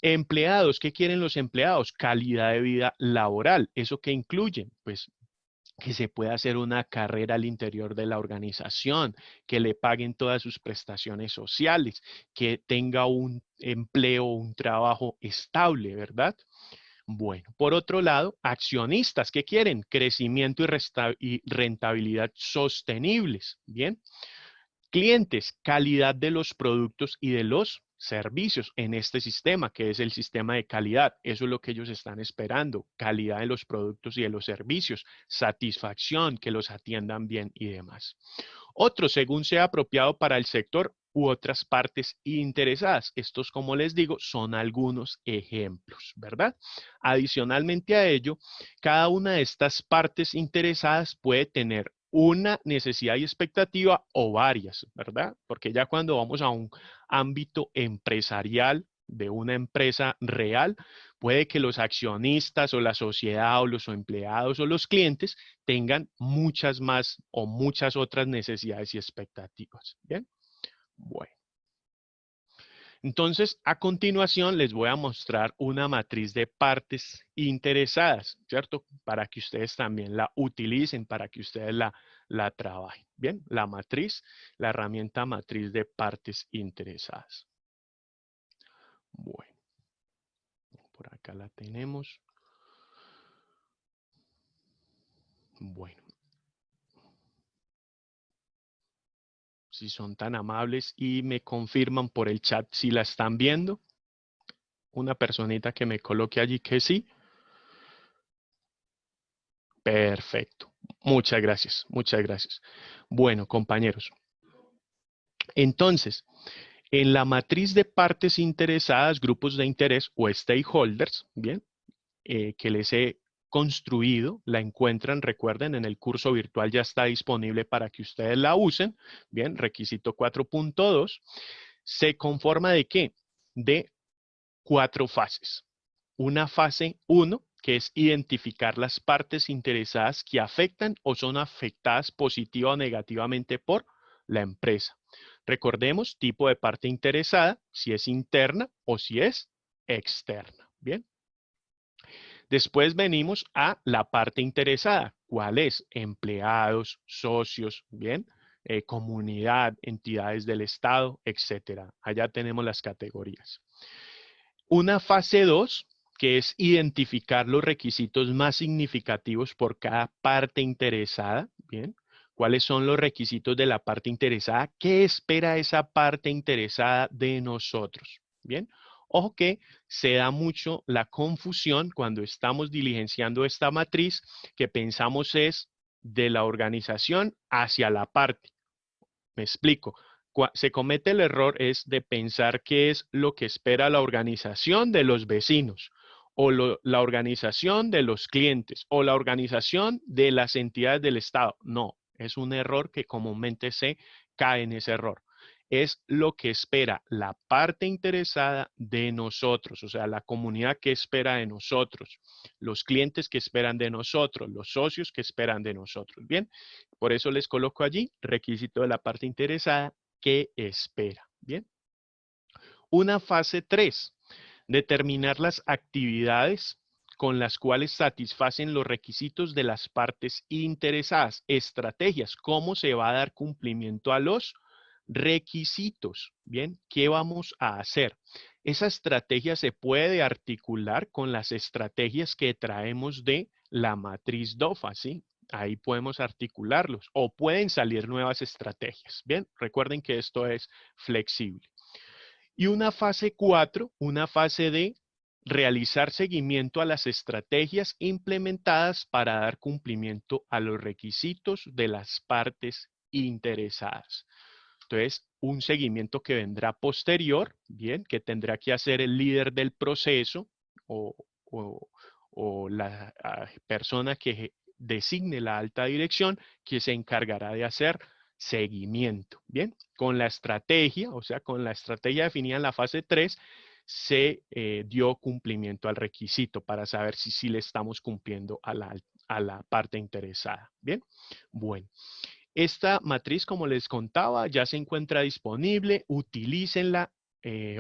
Empleados, ¿qué quieren los empleados? Calidad de vida laboral. ¿Eso qué incluye? Pues que se pueda hacer una carrera al interior de la organización, que le paguen todas sus prestaciones sociales, que tenga un empleo, un trabajo estable, ¿verdad? Bueno, por otro lado, accionistas, ¿qué quieren? Crecimiento y rentabilidad sostenibles, ¿bien? Clientes, calidad de los productos y de los servicios en este sistema, que es el sistema de calidad. Eso es lo que ellos están esperando, calidad de los productos y de los servicios, satisfacción, que los atiendan bien y demás. Otro, según sea apropiado para el sector u otras partes interesadas. Estos, como les digo, son algunos ejemplos, ¿verdad? Adicionalmente a ello, cada una de estas partes interesadas puede tener una necesidad y expectativa o varias, ¿verdad? Porque ya cuando vamos a un ámbito empresarial de una empresa real, puede que los accionistas o la sociedad o los empleados o los clientes tengan muchas más o muchas otras necesidades y expectativas. ¿Bien? Bueno. Entonces, a continuación les voy a mostrar una matriz de partes interesadas, ¿cierto? Para que ustedes también la utilicen, para que ustedes la trabajen. Bien, la matriz, la herramienta matriz de partes interesadas. Bueno, por acá la tenemos. Bueno, si son tan amables y me confirman por el chat si la están viendo. Una personita que me coloque allí que sí. Perfecto. Muchas gracias, muchas gracias. Bueno, compañeros. Entonces, en la matriz de partes interesadas, grupos de interés o stakeholders, bien, que les he construido, la encuentran, recuerden, en el curso virtual ya está disponible para que ustedes la usen, bien, requisito 4.2, se conforma ¿de qué? De 4 fases. Una fase 1, que es identificar las partes interesadas que afectan o son afectadas positiva o negativamente por la empresa. Recordemos tipo de parte interesada, si es interna o si es externa. Bien. Después venimos a la parte interesada. ¿Cuál es? Empleados, socios, bien, comunidad, entidades del Estado, etcétera. Allá tenemos las categorías. Una fase 2, que es identificar los requisitos más significativos por cada parte interesada, bien. ¿Cuáles son los requisitos de la parte interesada? ¿Qué espera esa parte interesada de nosotros? Bien. Ojo que se da mucho la confusión cuando estamos diligenciando esta matriz, que pensamos es de la organización hacia la parte. Me explico. Se comete el error es de pensar qué es lo que espera la organización de los vecinos o la organización de los clientes o la organización de las entidades del Estado. No, es un error que comúnmente se cae en ese error. Es lo que espera la parte interesada de nosotros, o sea, la comunidad que espera de nosotros, los clientes que esperan de nosotros, los socios que esperan de nosotros. Bien, por eso les coloco allí requisito de la parte interesada que espera. Bien. Una fase 3, determinar las actividades con las cuales satisfacen los requisitos de las partes interesadas. Estrategias, cómo se va a dar cumplimiento a los requisitos. Bien, ¿qué vamos a hacer? Esa estrategia se puede articular con las estrategias que traemos de la matriz DOFA, ¿sí? Ahí podemos articularlos o pueden salir nuevas estrategias. Bien, recuerden que esto es flexible. Y una fase 4, una fase de realizar seguimiento a las estrategias implementadas para dar cumplimiento a los requisitos de las partes interesadas. Entonces, un seguimiento que vendrá posterior, bien, que tendrá que hacer el líder del proceso o, la persona que designe la alta dirección, que se encargará de hacer seguimiento, bien, con la estrategia, o sea, con la estrategia definida en la fase 3, se dio cumplimiento al requisito para saber si le estamos cumpliendo a la parte interesada, bien, bueno. Esta matriz, como les contaba, ya se encuentra disponible. Utilícenla,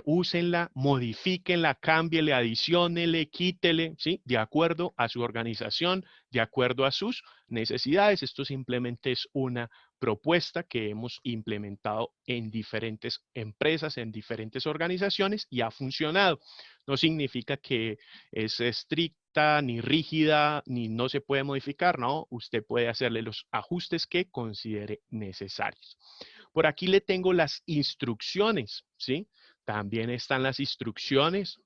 úsenla, modifíquenla, cámbienle, adiciónele, quítele, ¿sí? De acuerdo a su organización, de acuerdo a sus necesidades. Esto simplemente es una propuesta que hemos implementado en diferentes empresas, en diferentes organizaciones y ha funcionado. No significa que es estricta, ni rígida, ni no se puede modificar, no. Usted puede hacerle los ajustes que considere necesarios. Por aquí le tengo las instrucciones, ¿sí? También están las instrucciones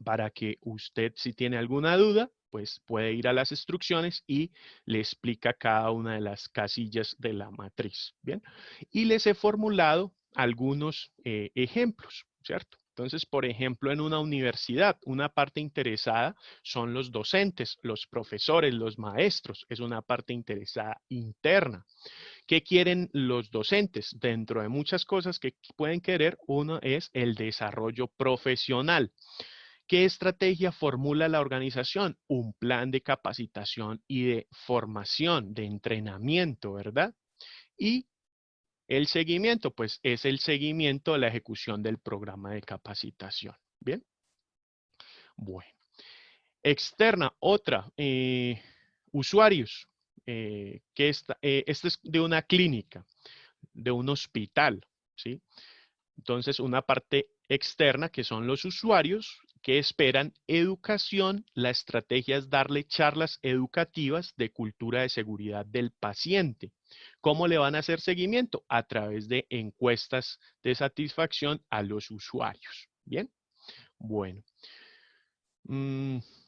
para que usted, si tiene alguna duda, pues puede ir a las instrucciones y le explica cada una de las casillas de la matriz, ¿bien? Y les he formulado algunos ejemplos, ¿cierto? Entonces, por ejemplo, en una universidad, una parte interesada son los docentes, los profesores, los maestros, es una parte interesada interna. ¿Qué quieren los docentes? Dentro de muchas cosas que pueden querer, uno es el desarrollo profesional. ¿Qué estrategia formula la organización? Un plan de capacitación y de formación, de entrenamiento, ¿verdad? Y el seguimiento, pues es el seguimiento de la ejecución del programa de capacitación. ¿Bien? Bueno. Externa, otra, usuarios. Esta es de una clínica, de un hospital, ¿sí? Entonces, una parte externa que son los usuarios que esperan educación. La estrategia es darle charlas educativas de cultura de seguridad del paciente. ¿Cómo le van a hacer seguimiento? A través de encuestas de satisfacción a los usuarios. ¿Bien? Bueno.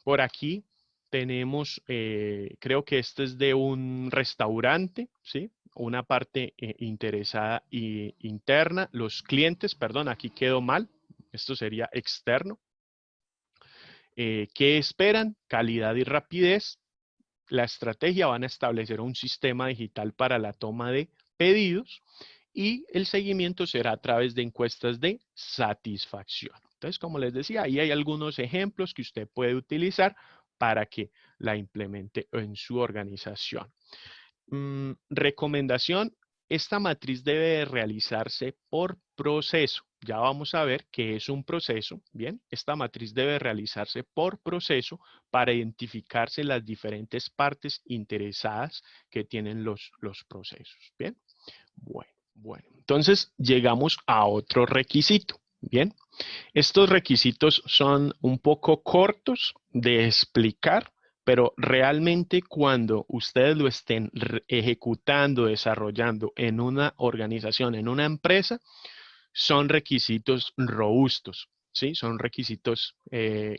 Por aquí tenemos, creo que este es de un restaurante, ¿sí? Una parte interesada y interna. Los clientes, perdón, aquí quedó mal. Esto sería externo. ¿Qué esperan? Calidad y rapidez. La estrategia van a establecer un sistema digital para la toma de pedidos y el seguimiento será a través de encuestas de satisfacción. Entonces, como les decía, ahí hay algunos ejemplos que usted puede utilizar para que la implemente en su organización. Recomendación, esta matriz debe realizarse por proceso. Ya vamos a ver qué es un proceso. Bien, esta matriz debe realizarse por proceso para identificarse las diferentes partes interesadas que tienen los procesos. Bien, bueno. Entonces llegamos a otro requisito. Bien, estos requisitos son un poco cortos de explicar, pero realmente cuando ustedes lo estén ejecutando, desarrollando en una organización, en una empresa, son requisitos robustos, ¿sí? Son requisitos eh,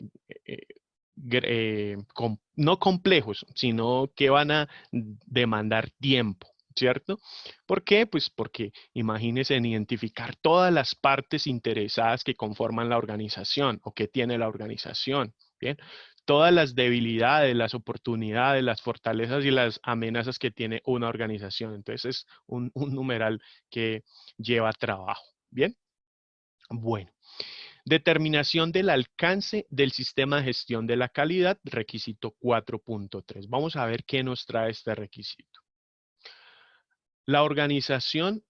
no complejos, sino que van a demandar tiempo. ¿Cierto? ¿Por qué? Pues porque imagínense en identificar todas las partes interesadas que conforman la organización o que tiene la organización. Bien, todas las debilidades, las oportunidades, las fortalezas y las amenazas que tiene una organización. Entonces es un numeral que lleva trabajo. Bien, bueno. Determinación del alcance del sistema de gestión de la calidad, requisito 4.3. Vamos a ver qué nos trae este requisito. La organización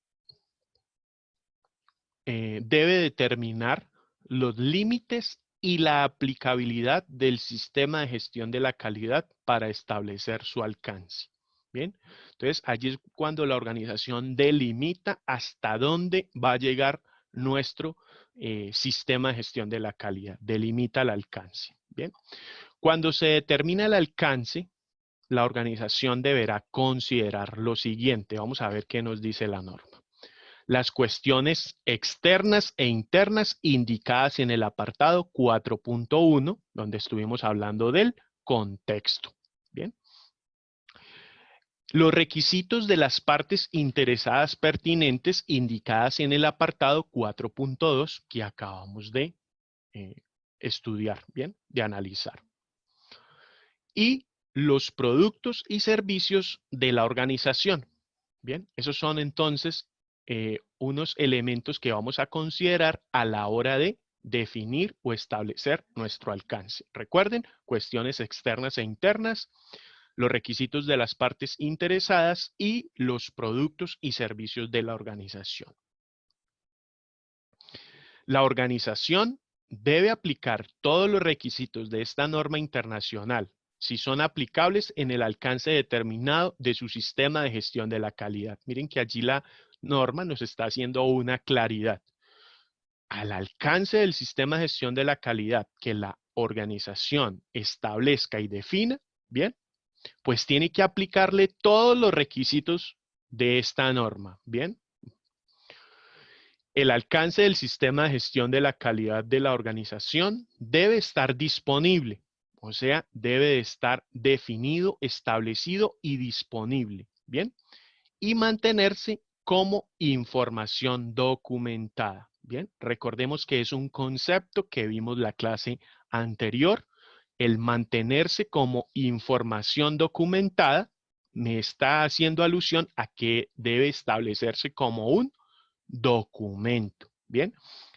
debe determinar los límites y la aplicabilidad del sistema de gestión de la calidad para establecer su alcance. Bien, entonces allí es cuando la organización delimita hasta dónde va a llegar nuestro sistema de gestión de la calidad, delimita el alcance. Bien, cuando se determina el alcance, la organización deberá considerar lo siguiente. Vamos a ver qué nos dice la norma. Las cuestiones externas e internas indicadas en el apartado 4.1, donde estuvimos hablando del contexto. Bien. Los requisitos de las partes interesadas pertinentes indicadas en el apartado 4.2 que acabamos de estudiar, bien, de analizar. Y los productos y servicios de la organización. Bien, esos son entonces unos elementos que vamos a considerar a la hora de definir o establecer nuestro alcance. Recuerden, cuestiones externas e internas, los requisitos de las partes interesadas y los productos y servicios de la organización. La organización debe aplicar todos los requisitos de esta norma internacional, si son aplicables en el alcance determinado de su sistema de gestión de la calidad. Miren que allí la norma nos está haciendo una claridad. Al alcance del sistema de gestión de la calidad que la organización establezca y defina, bien, pues tiene que aplicarle todos los requisitos de esta norma, bien. El alcance del sistema de gestión de la calidad de la organización debe estar disponible, o sea, debe de estar definido, establecido y disponible, bien, y mantenerse como información documentada, bien. Recordemos que es un concepto que vimos la clase anterior. El mantenerse como información documentada me está haciendo alusión a que debe establecerse como un documento, ¿bien?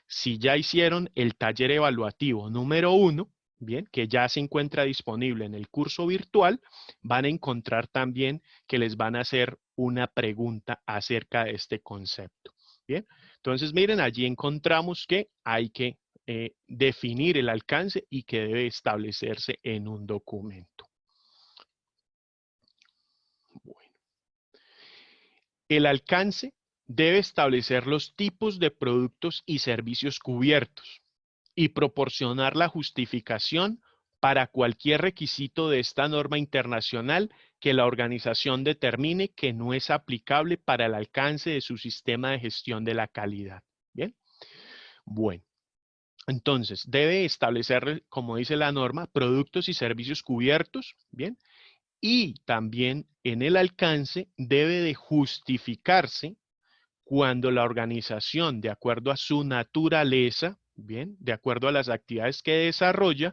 Si ya hicieron el taller evaluativo número 1, ¿bien? Que ya se encuentra disponible en el curso virtual, van a encontrar también que les van a hacer una pregunta acerca de este concepto, ¿bien? Entonces, miren, allí encontramos que hay que definir el alcance y que debe establecerse en un documento. Bueno. El alcance debe establecer los tipos de productos y servicios cubiertos y proporcionar la justificación para cualquier requisito de esta norma internacional que la organización determine que no es aplicable para el alcance de su sistema de gestión de la calidad. Bien. Bueno. Entonces, debe establecer, como dice la norma, productos y servicios cubiertos, ¿bien? Y también en el alcance debe de justificarse cuando la organización, de acuerdo a su naturaleza, bien, de acuerdo a las actividades que desarrolla,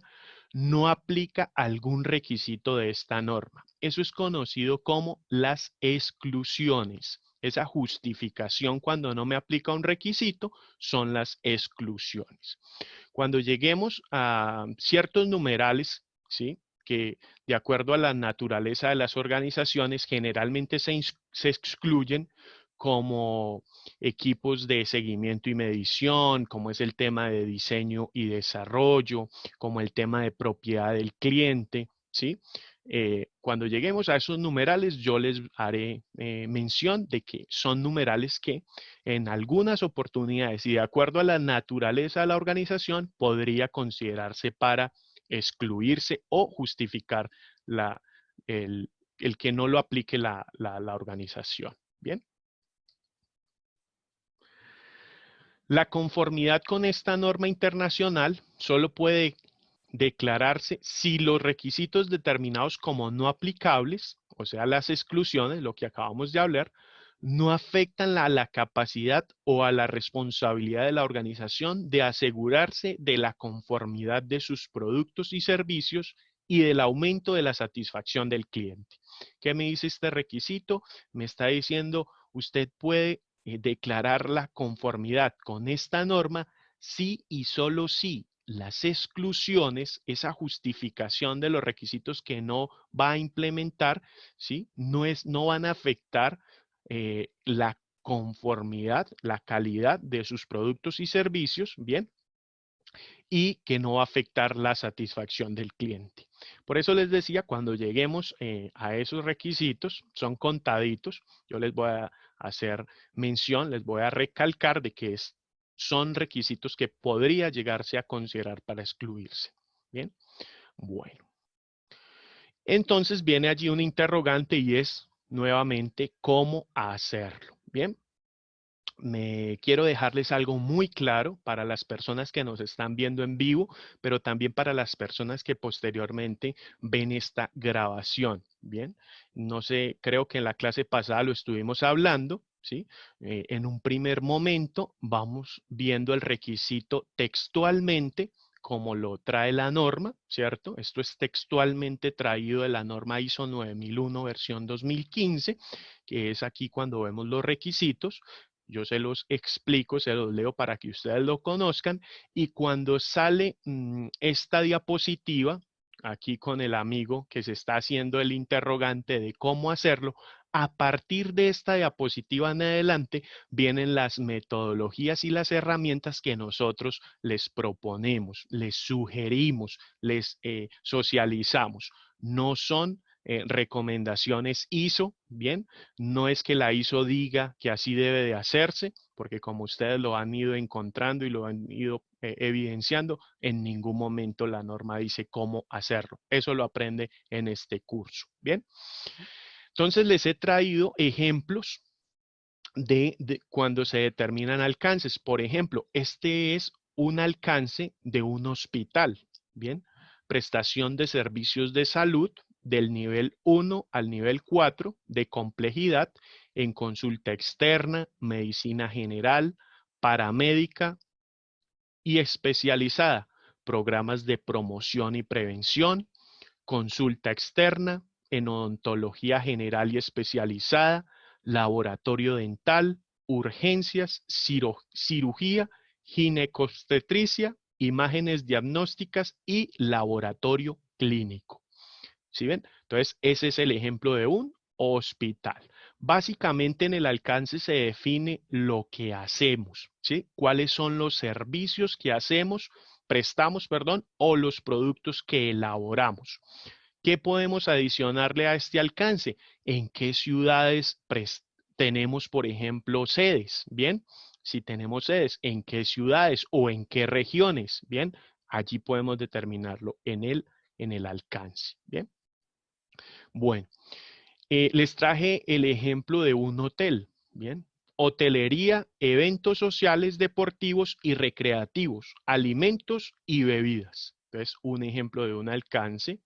no aplica algún requisito de esta norma. Eso es conocido como las exclusiones. Esa justificación cuando no me aplica un requisito son las exclusiones. Cuando lleguemos a ciertos numerales, ¿sí?, que de acuerdo a la naturaleza de las organizaciones generalmente se excluyen, como equipos de seguimiento y medición, como es el tema de diseño y desarrollo, como el tema de propiedad del cliente, ¿sí? Cuando lleguemos a esos numerales, yo les haré mención de que son numerales que en algunas oportunidades y de acuerdo a la naturaleza de la organización podría considerarse para excluirse o justificar el, el que no lo aplique la organización. Bien. La conformidad con esta norma internacional solo puede declararse si los requisitos determinados como no aplicables, o sea, las exclusiones, lo que acabamos de hablar, no afectan a la capacidad o a la responsabilidad de la organización de asegurarse de la conformidad de sus productos y servicios y del aumento de la satisfacción del cliente. ¿Qué me dice este requisito? Me está diciendo, usted puede declarar la conformidad con esta norma si y solo si las exclusiones, esa justificación de los requisitos que no va a implementar, ¿sí?, no van a afectar la conformidad, la calidad de sus productos y servicios, ¿bien? Y que no va a afectar la satisfacción del cliente. Por eso les decía, cuando lleguemos a esos requisitos, son contaditos, yo les voy a hacer mención, les voy a recalcar de que son requisitos que podría llegarse a considerar para excluirse. Bien, bueno. Entonces viene allí un interrogante y es nuevamente cómo hacerlo. Bien. Me quiero dejarles algo muy claro para las personas que nos están viendo en vivo, pero también para las personas que posteriormente ven esta grabación. Bien, no sé, creo que en la clase pasada lo estuvimos hablando, ¿sí? En un primer momento vamos viendo el requisito textualmente, como lo trae la norma, ¿cierto? Esto es textualmente traído de la norma ISO 9001 versión 2015, que es aquí cuando vemos los requisitos. Yo se los explico, se los leo para que ustedes lo conozcan. Y cuando sale esta diapositiva, aquí con el amigo que se está haciendo el interrogante de cómo hacerlo, A partir de esta diapositiva en adelante vienen las metodologías y las herramientas que nosotros les proponemos, les sugerimos, les socializamos. No son recomendaciones ISO, ¿bien? No es que la ISO diga que así debe de hacerse, porque como ustedes lo han ido encontrando y lo han ido evidenciando, en ningún momento la norma dice cómo hacerlo. Eso lo aprende en este curso, ¿bien? Entonces les he traído ejemplos de cuando se determinan alcances. Por ejemplo, este es un alcance de un hospital, ¿bien? Prestación de servicios de salud del nivel 1 al nivel 4 de complejidad en consulta externa, medicina general, paramédica y especializada, programas de promoción y prevención, consulta externa, en odontología general y especializada, laboratorio dental, urgencias, cirugía, ginecobstetricia, imágenes diagnósticas y laboratorio clínico. ¿Sí ven? Entonces, ese es el ejemplo de un hospital. Básicamente en el alcance se define lo que hacemos, ¿sí? ¿Cuáles son los servicios que hacemos, prestamos, perdón, o los productos que elaboramos? ¿Qué podemos adicionarle a este alcance? ¿En qué ciudades tenemos, por ejemplo, sedes? Bien, si tenemos sedes, ¿en qué ciudades o en qué regiones? Bien, allí podemos determinarlo en el alcance. Bien, bueno, les traje el ejemplo de un hotel. Bien, hotelería, eventos sociales, deportivos y recreativos, alimentos y bebidas. Entonces, un ejemplo de un alcance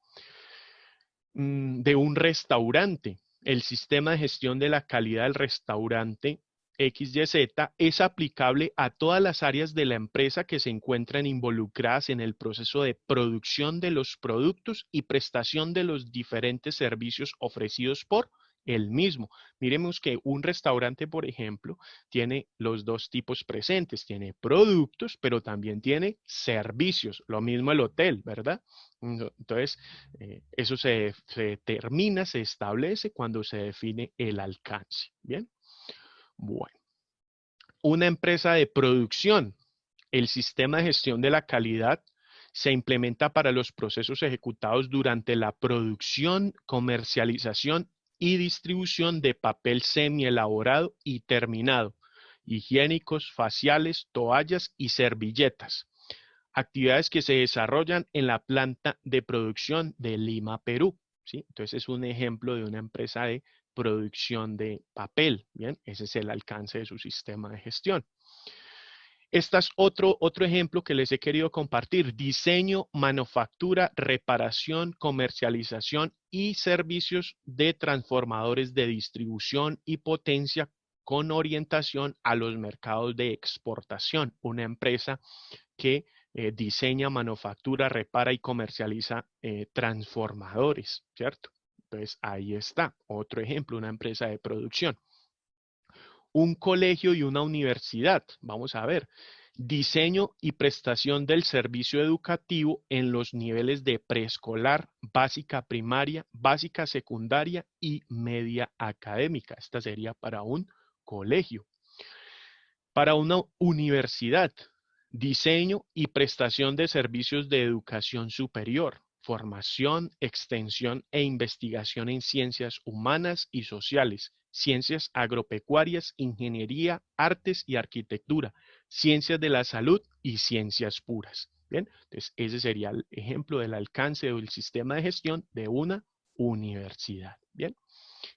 de un restaurante. El sistema de gestión de la calidad del restaurante XYZ es aplicable a todas las áreas de la empresa que se encuentran involucradas en el proceso de producción de los productos y prestación de los diferentes servicios ofrecidos por el mismo. Miremos que un restaurante, por ejemplo, tiene los dos tipos presentes. Tiene productos, pero también tiene servicios. Lo mismo el hotel, ¿verdad? Entonces, eso se determina, se establece cuando se define el alcance. Bien, bueno. Una empresa de producción. El sistema de gestión de la calidad se implementa para los procesos ejecutados durante la producción, comercialización y distribución de papel semi-elaborado y terminado, higiénicos, faciales, toallas y servilletas. Actividades que se desarrollan en la planta de producción de Lima, Perú. ¿Sí? Entonces es un ejemplo de una empresa de producción de papel. Bien, ese es el alcance de su sistema de gestión. Este es otro ejemplo que les he querido compartir. Diseño, manufactura, reparación, comercialización y servicios de transformadores de distribución y potencia con orientación a los mercados de exportación. Una empresa que diseña, manufactura, repara y comercializa transformadores, ¿cierto? Entonces ahí está, otro ejemplo, una empresa de producción. Un colegio y una universidad, vamos a ver, diseño y prestación del servicio educativo en los niveles de preescolar, básica primaria, básica secundaria y media académica. Esta sería para un colegio. Para una universidad, diseño y prestación de servicios de educación superior, formación, extensión e investigación en ciencias humanas y sociales, ciencias agropecuarias, ingeniería, artes y arquitectura, ciencias de la salud y ciencias puras. Bien, entonces ese sería el ejemplo del alcance del sistema de gestión de una universidad. Bien,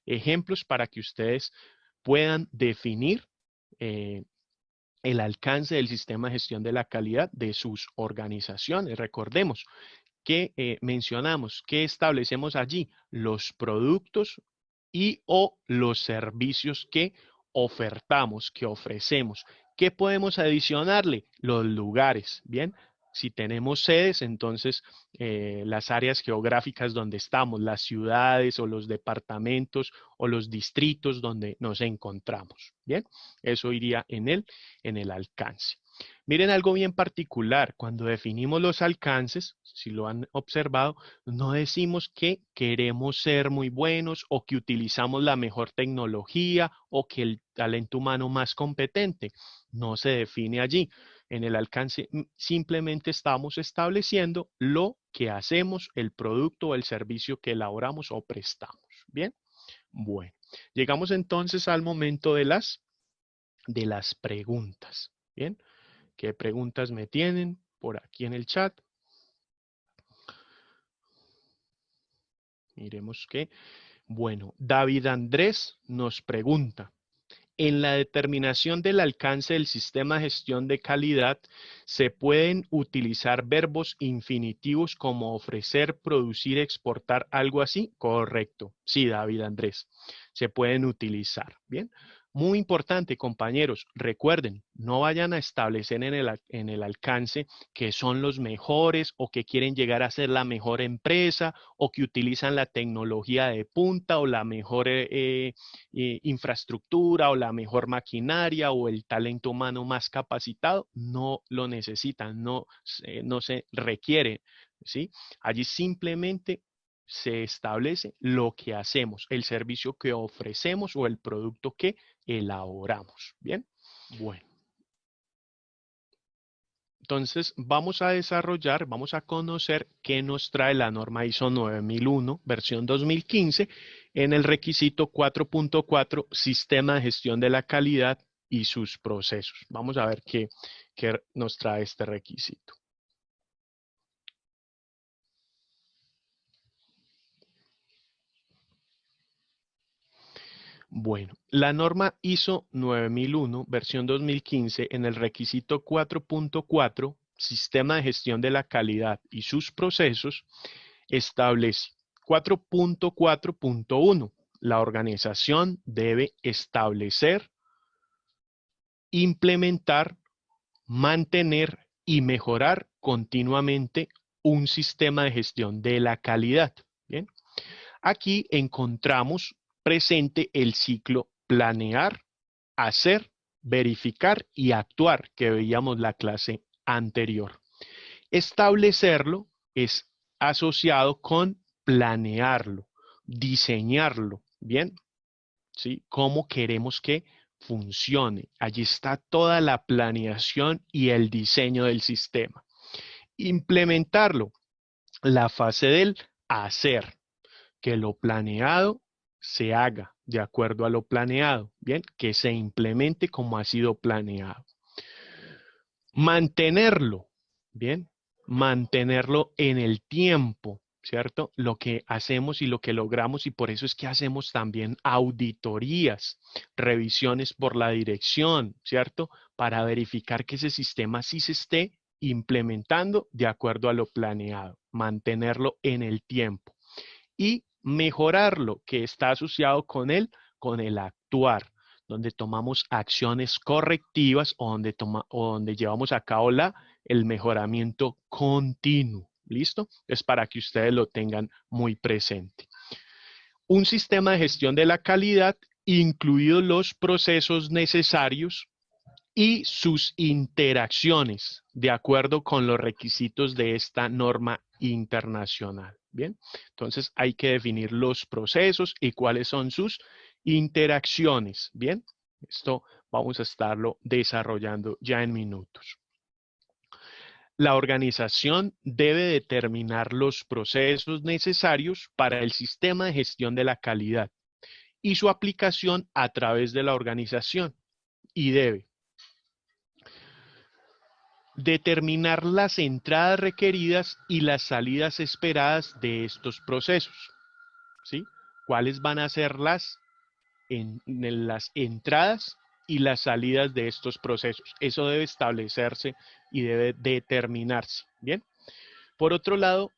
ejemplos para que ustedes puedan definir el alcance del sistema de gestión de la calidad de sus organizaciones. Recordemos que mencionamos, que establecemos allí los productos y o los servicios que ofertamos, que ofrecemos. ¿Qué podemos adicionarle? Los lugares, ¿bien? Si tenemos sedes, entonces las áreas geográficas donde estamos, las ciudades o los departamentos o los distritos donde nos encontramos, ¿bien? Eso iría en el alcance. Miren algo bien particular, cuando definimos los alcances, si lo han observado, no decimos que queremos ser muy buenos o que utilizamos la mejor tecnología o que el talento humano más competente. No se define allí. En el alcance simplemente estamos estableciendo lo que hacemos, el producto o el servicio que elaboramos o prestamos. ¿Bien? Bueno, llegamos entonces al momento de las preguntas. ¿Bien? ¿Qué preguntas me tienen por aquí en el chat? Miremos que, bueno, David Andrés nos pregunta, en la determinación del alcance del sistema de gestión de calidad, ¿se pueden utilizar verbos infinitivos como ofrecer, producir, exportar, algo así? Correcto. Sí, David Andrés, se pueden utilizar. Bien. Muy importante, compañeros, recuerden, no vayan a establecer en el alcance que son los mejores o que quieren llegar a ser la mejor empresa o que utilizan la tecnología de punta o la mejor infraestructura o la mejor maquinaria o el talento humano más capacitado, no lo necesitan, no se requiere, ¿sí? Allí simplemente se establece lo que hacemos, el servicio que ofrecemos o el producto que elaboramos. ¿Bien? Bueno. Entonces, vamos a conocer qué nos trae la norma ISO 9001, versión 2015, en el requisito 4.4, Sistema de Gestión de la Calidad y sus procesos. Vamos a ver qué nos trae este requisito. Bueno, la norma ISO 9001, versión 2015, en el requisito 4.4, Sistema de Gestión de la Calidad y sus procesos, establece 4.4.1. La organización debe establecer, implementar, mantener y mejorar continuamente un sistema de gestión de la calidad. Bien, aquí encontramos presente el ciclo planear, hacer, verificar y actuar que veíamos la clase anterior. Establecerlo es asociado con planearlo, diseñarlo, ¿bien? ¿Sí? ¿Cómo queremos que funcione? Allí está toda la planeación y el diseño del sistema. Implementarlo, la fase del hacer, que lo planeado se haga de acuerdo a lo planeado, ¿bien? Que se implemente como ha sido planeado. Mantenerlo, ¿bien? Mantenerlo en el tiempo, ¿cierto? Lo que hacemos y lo que logramos y por eso es que hacemos también auditorías, revisiones por la dirección, ¿cierto? Para verificar que ese sistema sí se esté implementando de acuerdo a lo planeado, mantenerlo en el tiempo y mejorarlo, que está asociado con el actuar, donde tomamos acciones correctivas o donde llevamos a cabo el mejoramiento continuo. ¿Listo? Es para que ustedes lo tengan muy presente. Un sistema de gestión de la calidad, incluidos los procesos necesarios y sus interacciones de acuerdo con los requisitos de esta norma internacional. Bien, entonces hay que definir los procesos y cuáles son sus interacciones. Bien, esto vamos a estarlo desarrollando ya en minutos. La organización debe determinar los procesos necesarios para el sistema de gestión de la calidad y su aplicación a través de la organización y debe determinar las entradas requeridas y las salidas esperadas de estos procesos. ¿Sí? ¿Cuáles van a ser las entradas y las salidas de estos procesos? Eso debe establecerse y debe determinarse. Bien. Por otro lado,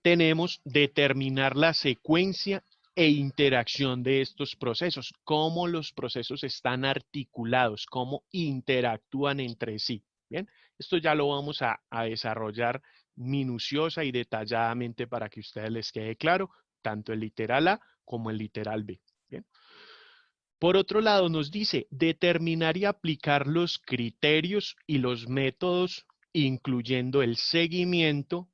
tenemos determinar la secuencia e interacción de estos procesos, cómo los procesos están articulados, cómo interactúan entre sí. Bien, esto ya lo vamos a desarrollar minuciosa y detalladamente para que a ustedes les quede claro, tanto el literal A como el literal B. Bien. Por otro lado, nos dice determinar y aplicar los criterios y los métodos, incluyendo el seguimiento,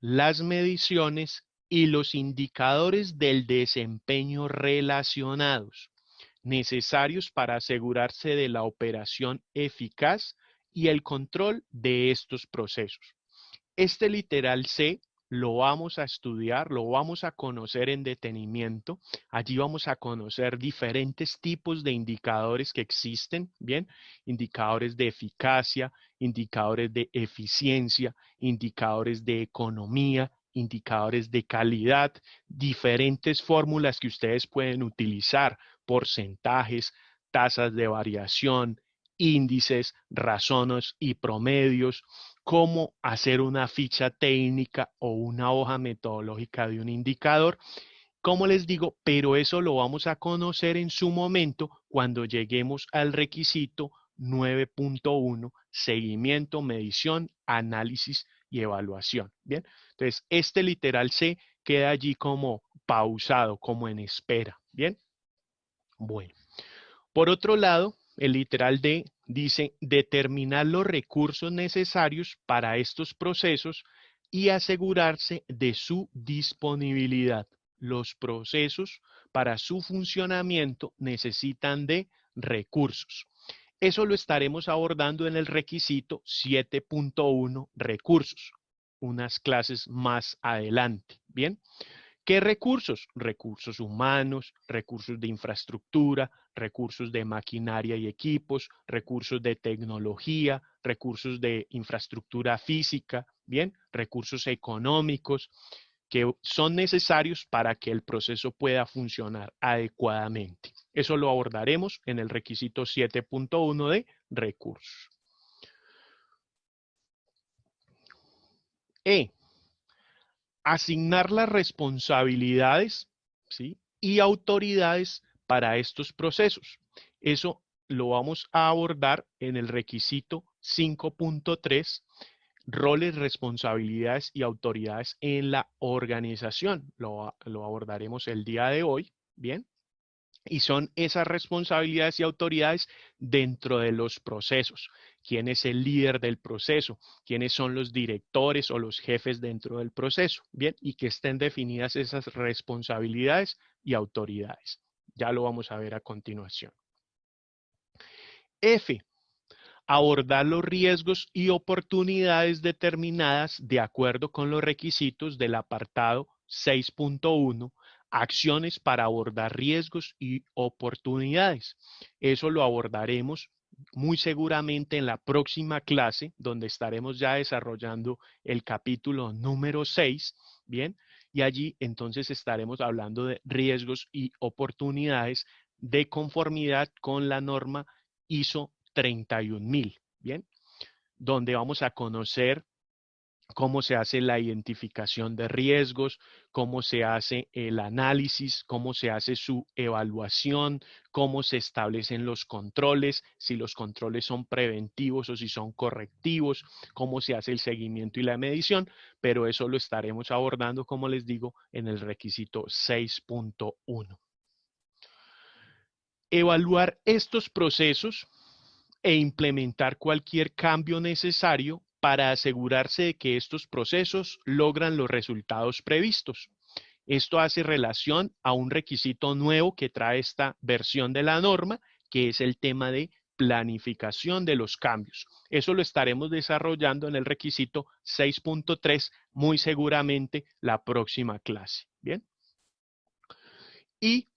las mediciones y los indicadores del desempeño relacionados, necesarios para asegurarse de la operación eficaz y el control de estos procesos. Este literal C lo vamos a estudiar, lo vamos a conocer en detenimiento. Allí vamos a conocer diferentes tipos de indicadores que existen, ¿bien? Indicadores de eficacia, indicadores de eficiencia, indicadores de economía, indicadores de calidad, diferentes fórmulas que ustedes pueden utilizar, porcentajes, tasas de variación, índices, razones y promedios, cómo hacer una ficha técnica o una hoja metodológica de un indicador. Como les digo, pero eso lo vamos a conocer en su momento cuando lleguemos al requisito 9.1, seguimiento, medición, análisis y evaluación. Bien, entonces este literal C queda allí como pausado, como en espera. Bien, bueno. Por otro lado, el literal D dice determinar los recursos necesarios para estos procesos y asegurarse de su disponibilidad. Los procesos para su funcionamiento necesitan de recursos. Eso lo estaremos abordando en el requisito 7.1 recursos, unas clases más adelante. Bien. ¿Qué recursos? Recursos humanos, recursos de infraestructura, recursos de maquinaria y equipos, recursos de tecnología, recursos de infraestructura física, bien, recursos económicos que son necesarios para que el proceso pueda funcionar adecuadamente. Eso lo abordaremos en el requisito 7.1 de recursos. Asignar las responsabilidades, ¿sí?, y autoridades para estos procesos. Eso lo vamos a abordar en el requisito 5.3, roles, responsabilidades y autoridades en la organización. Lo abordaremos el día de hoy, ¿bien? Y son esas responsabilidades y autoridades dentro de los procesos. ¿Quién es el líder del proceso? ¿Quiénes son los directores o los jefes dentro del proceso? Bien, y que estén definidas esas responsabilidades y autoridades. Ya lo vamos a ver a continuación. F. Abordar los riesgos y oportunidades determinadas de acuerdo con los requisitos del apartado 6.1, acciones para abordar riesgos y oportunidades. Eso lo abordaremos muy seguramente en la próxima clase, donde estaremos ya desarrollando el capítulo número 6, ¿bien? Y allí entonces estaremos hablando de riesgos y oportunidades de conformidad con la norma ISO 31000, ¿bien? Donde vamos a conocer cómo se hace la identificación de riesgos, cómo se hace el análisis, cómo se hace su evaluación, cómo se establecen los controles, si los controles son preventivos o si son correctivos, cómo se hace el seguimiento y la medición, pero eso lo estaremos abordando, como les digo, en el requisito 6.1. Evaluar estos procesos e implementar cualquier cambio necesario para asegurarse de que estos procesos logran los resultados previstos. Esto hace relación a un requisito nuevo que trae esta versión de la norma, que es el tema de planificación de los cambios. Eso lo estaremos desarrollando en el requisito 6.3 muy seguramente la próxima clase. Bien. Y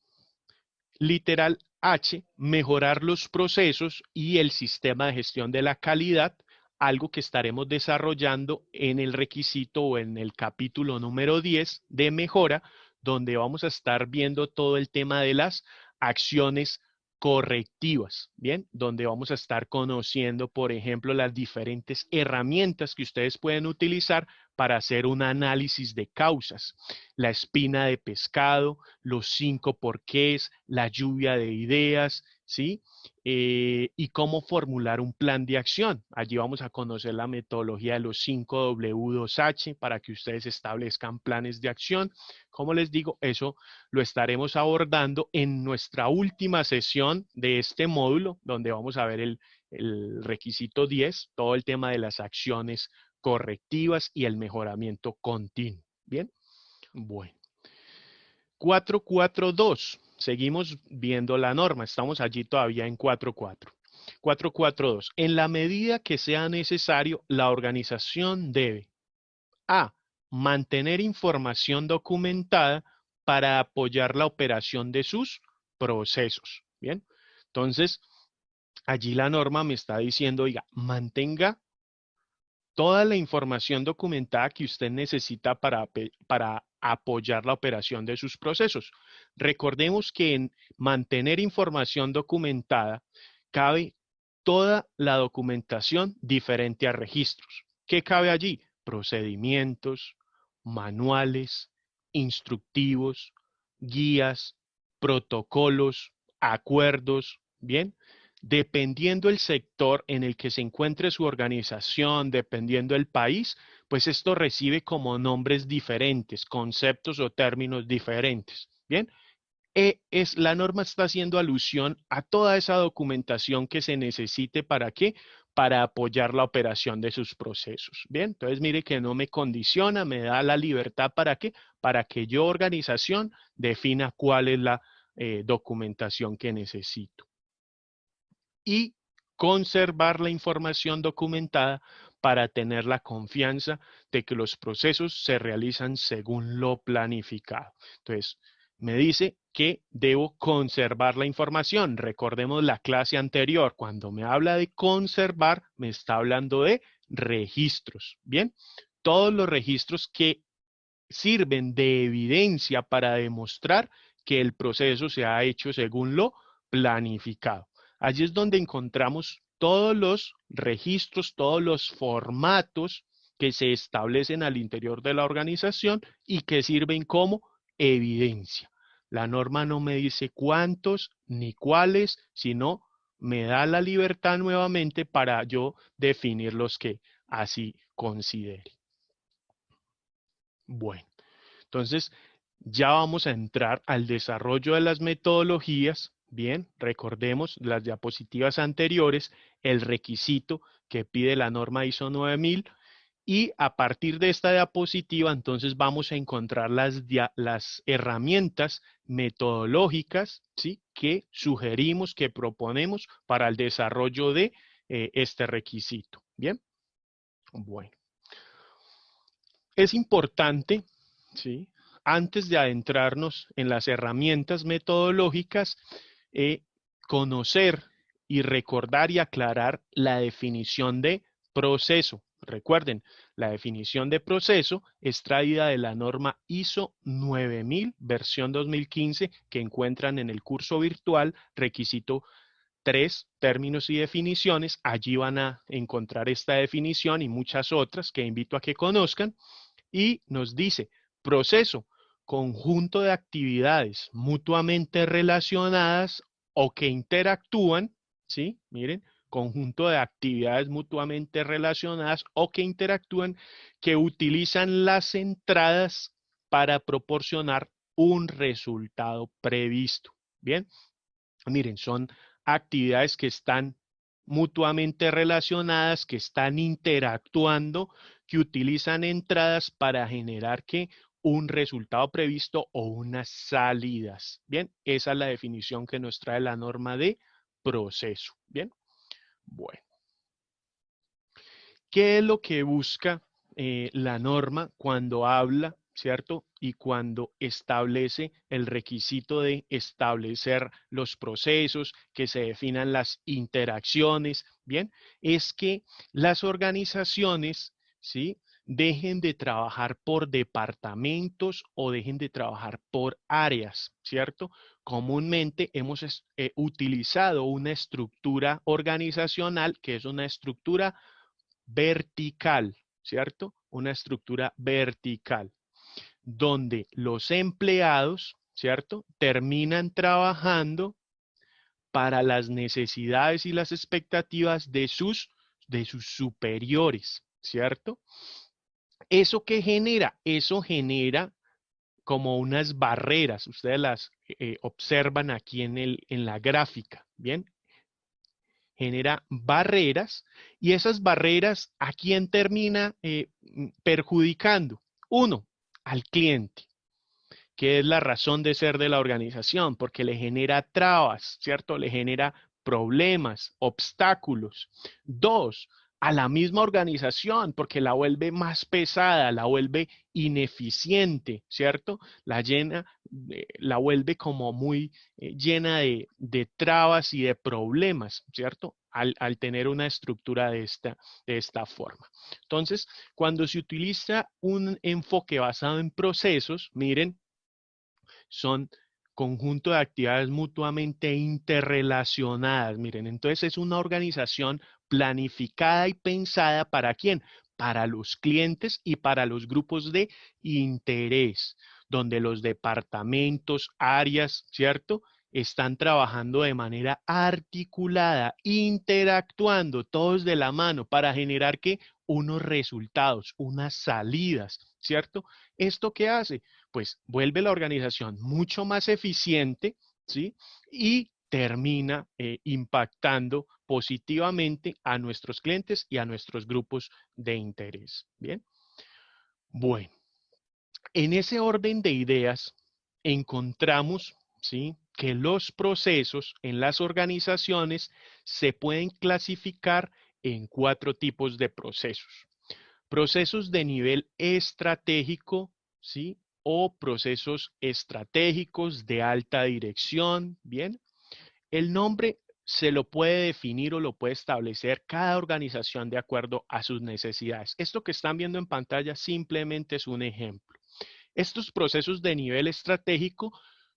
literal H, mejorar los procesos y el sistema de gestión de la calidad, algo que estaremos desarrollando en el requisito o en el capítulo número 10 de mejora, donde vamos a estar viendo todo el tema de las acciones correctivas, ¿bien? Donde vamos a estar conociendo, por ejemplo, las diferentes herramientas que ustedes pueden utilizar para hacer un análisis de causas. La espina de pescado, los 5 porqués, la lluvia de ideas, ¿sí? Y cómo formular un plan de acción. Allí vamos a conocer la metodología de los 5W2H para que ustedes establezcan planes de acción. Como les digo, eso lo estaremos abordando en nuestra última sesión de este módulo, donde vamos a ver el requisito 10, todo el tema de las acciones correctivas y el mejoramiento continuo. ¿Bien? Bueno. 442. Seguimos viendo la norma. Estamos allí todavía en 4.4. 4.4.2. En la medida que sea necesario, la organización debe A. Mantener información documentada para apoyar la operación de sus procesos. Bien. Entonces, allí la norma me está diciendo, oiga, mantenga toda la información documentada que usted necesita para apoyar la operación de sus procesos. Recordemos que en mantener información documentada cabe toda la documentación diferente a registros. ¿Qué cabe allí? Procedimientos, manuales, instructivos, guías, protocolos, acuerdos, ¿bien? Dependiendo el sector en el que se encuentre su organización, dependiendo el país, pues esto recibe como nombres diferentes, conceptos o términos diferentes. Bien, la norma está haciendo alusión a toda esa documentación que se necesite para qué, para apoyar la operación de sus procesos. Bien, entonces mire que no me condiciona, me da la libertad para qué, para que yo organización defina cuál es la documentación que necesito. Y conservar la información documentada para tener la confianza de que los procesos se realizan según lo planificado. Entonces, me dice que debo conservar la información. Recordemos la clase anterior. Cuando me habla de conservar, me está hablando de registros. Bien, todos los registros que sirven de evidencia para demostrar que el proceso se ha hecho según lo planificado. Allí es donde encontramos todos los registros, todos los formatos que se establecen al interior de la organización y que sirven como evidencia. La norma no me dice cuántos ni cuáles, sino me da la libertad nuevamente para yo definir los que así considere. Bueno. Entonces, ya vamos a entrar al desarrollo de las metodologías. Bien, recordemos las diapositivas anteriores, el requisito que pide la norma ISO 9000 y a partir de esta diapositiva, entonces vamos a encontrar las herramientas metodológicas, ¿sí?, que sugerimos, que proponemos para el desarrollo de este requisito. Bien, bueno. Es importante, ¿sí?, antes de adentrarnos en las herramientas metodológicas, conocer y recordar y aclarar la definición de proceso. Recuerden, la definición de proceso es traída de la norma ISO 9000, versión 2015, que encuentran en el curso virtual, requisito 3, términos y definiciones. Allí van a encontrar esta definición y muchas otras que invito a que conozcan. Y nos dice, proceso, conjunto de actividades mutuamente relacionadas o que interactúan, ¿sí? Miren, conjunto de actividades mutuamente relacionadas o que interactúan, que utilizan las entradas para proporcionar un resultado previsto. Bien, miren, son actividades que están mutuamente relacionadas, que están interactuando, que utilizan entradas para generar que un resultado previsto o unas salidas. Bien, esa es la definición que nos trae la norma de proceso. Bien, bueno. ¿Qué es lo que busca la norma cuando habla, cierto? Y cuando establece el requisito de establecer los procesos, que se definan las interacciones, ¿bien? Es que las organizaciones, ¿sí?, dejen de trabajar por departamentos o dejen de trabajar por áreas, ¿cierto? Comúnmente hemos utilizado una estructura organizacional que es una estructura vertical, ¿cierto? Una estructura vertical, donde los empleados, ¿cierto?, terminan trabajando para las necesidades y las expectativas de sus superiores, ¿cierto? ¿Eso qué genera? Eso genera como unas barreras, ustedes las observan aquí en la gráfica, ¿bien? Genera barreras y esas barreras, ¿a quién termina perjudicando? Uno, al cliente, que es la razón de ser de la organización, porque le genera trabas, ¿cierto? Le genera problemas, obstáculos. Dos, a la misma organización, porque la vuelve más pesada, la vuelve ineficiente, ¿cierto? La vuelve como muy llena de trabas y de problemas, ¿cierto? Al tener una estructura de esta forma. Entonces, cuando se utiliza un enfoque basado en procesos, miren, son conjunto de actividades mutuamente interrelacionadas. Miren, entonces es una organización planificada y pensada ¿para quién? Para los clientes y para los grupos de interés, donde los departamentos, áreas, ¿cierto? Están trabajando de manera articulada, interactuando todos de la mano para generar ¿qué? Unos resultados, unas salidas, ¿cierto? ¿Esto qué hace? Pues vuelve la organización mucho más eficiente, ¿sí? Y termina impactando positivamente a nuestros clientes y a nuestros grupos de interés. Bien. Bueno, en ese orden de ideas encontramos, ¿sí?, que los procesos en las organizaciones se pueden clasificar en 4 tipos de procesos. Procesos de nivel estratégico, ¿sí? O procesos estratégicos de alta dirección, ¿bien? El nombre se lo puede definir o lo puede establecer cada organización de acuerdo a sus necesidades. Esto que están viendo en pantalla simplemente es un ejemplo. Estos procesos de nivel estratégico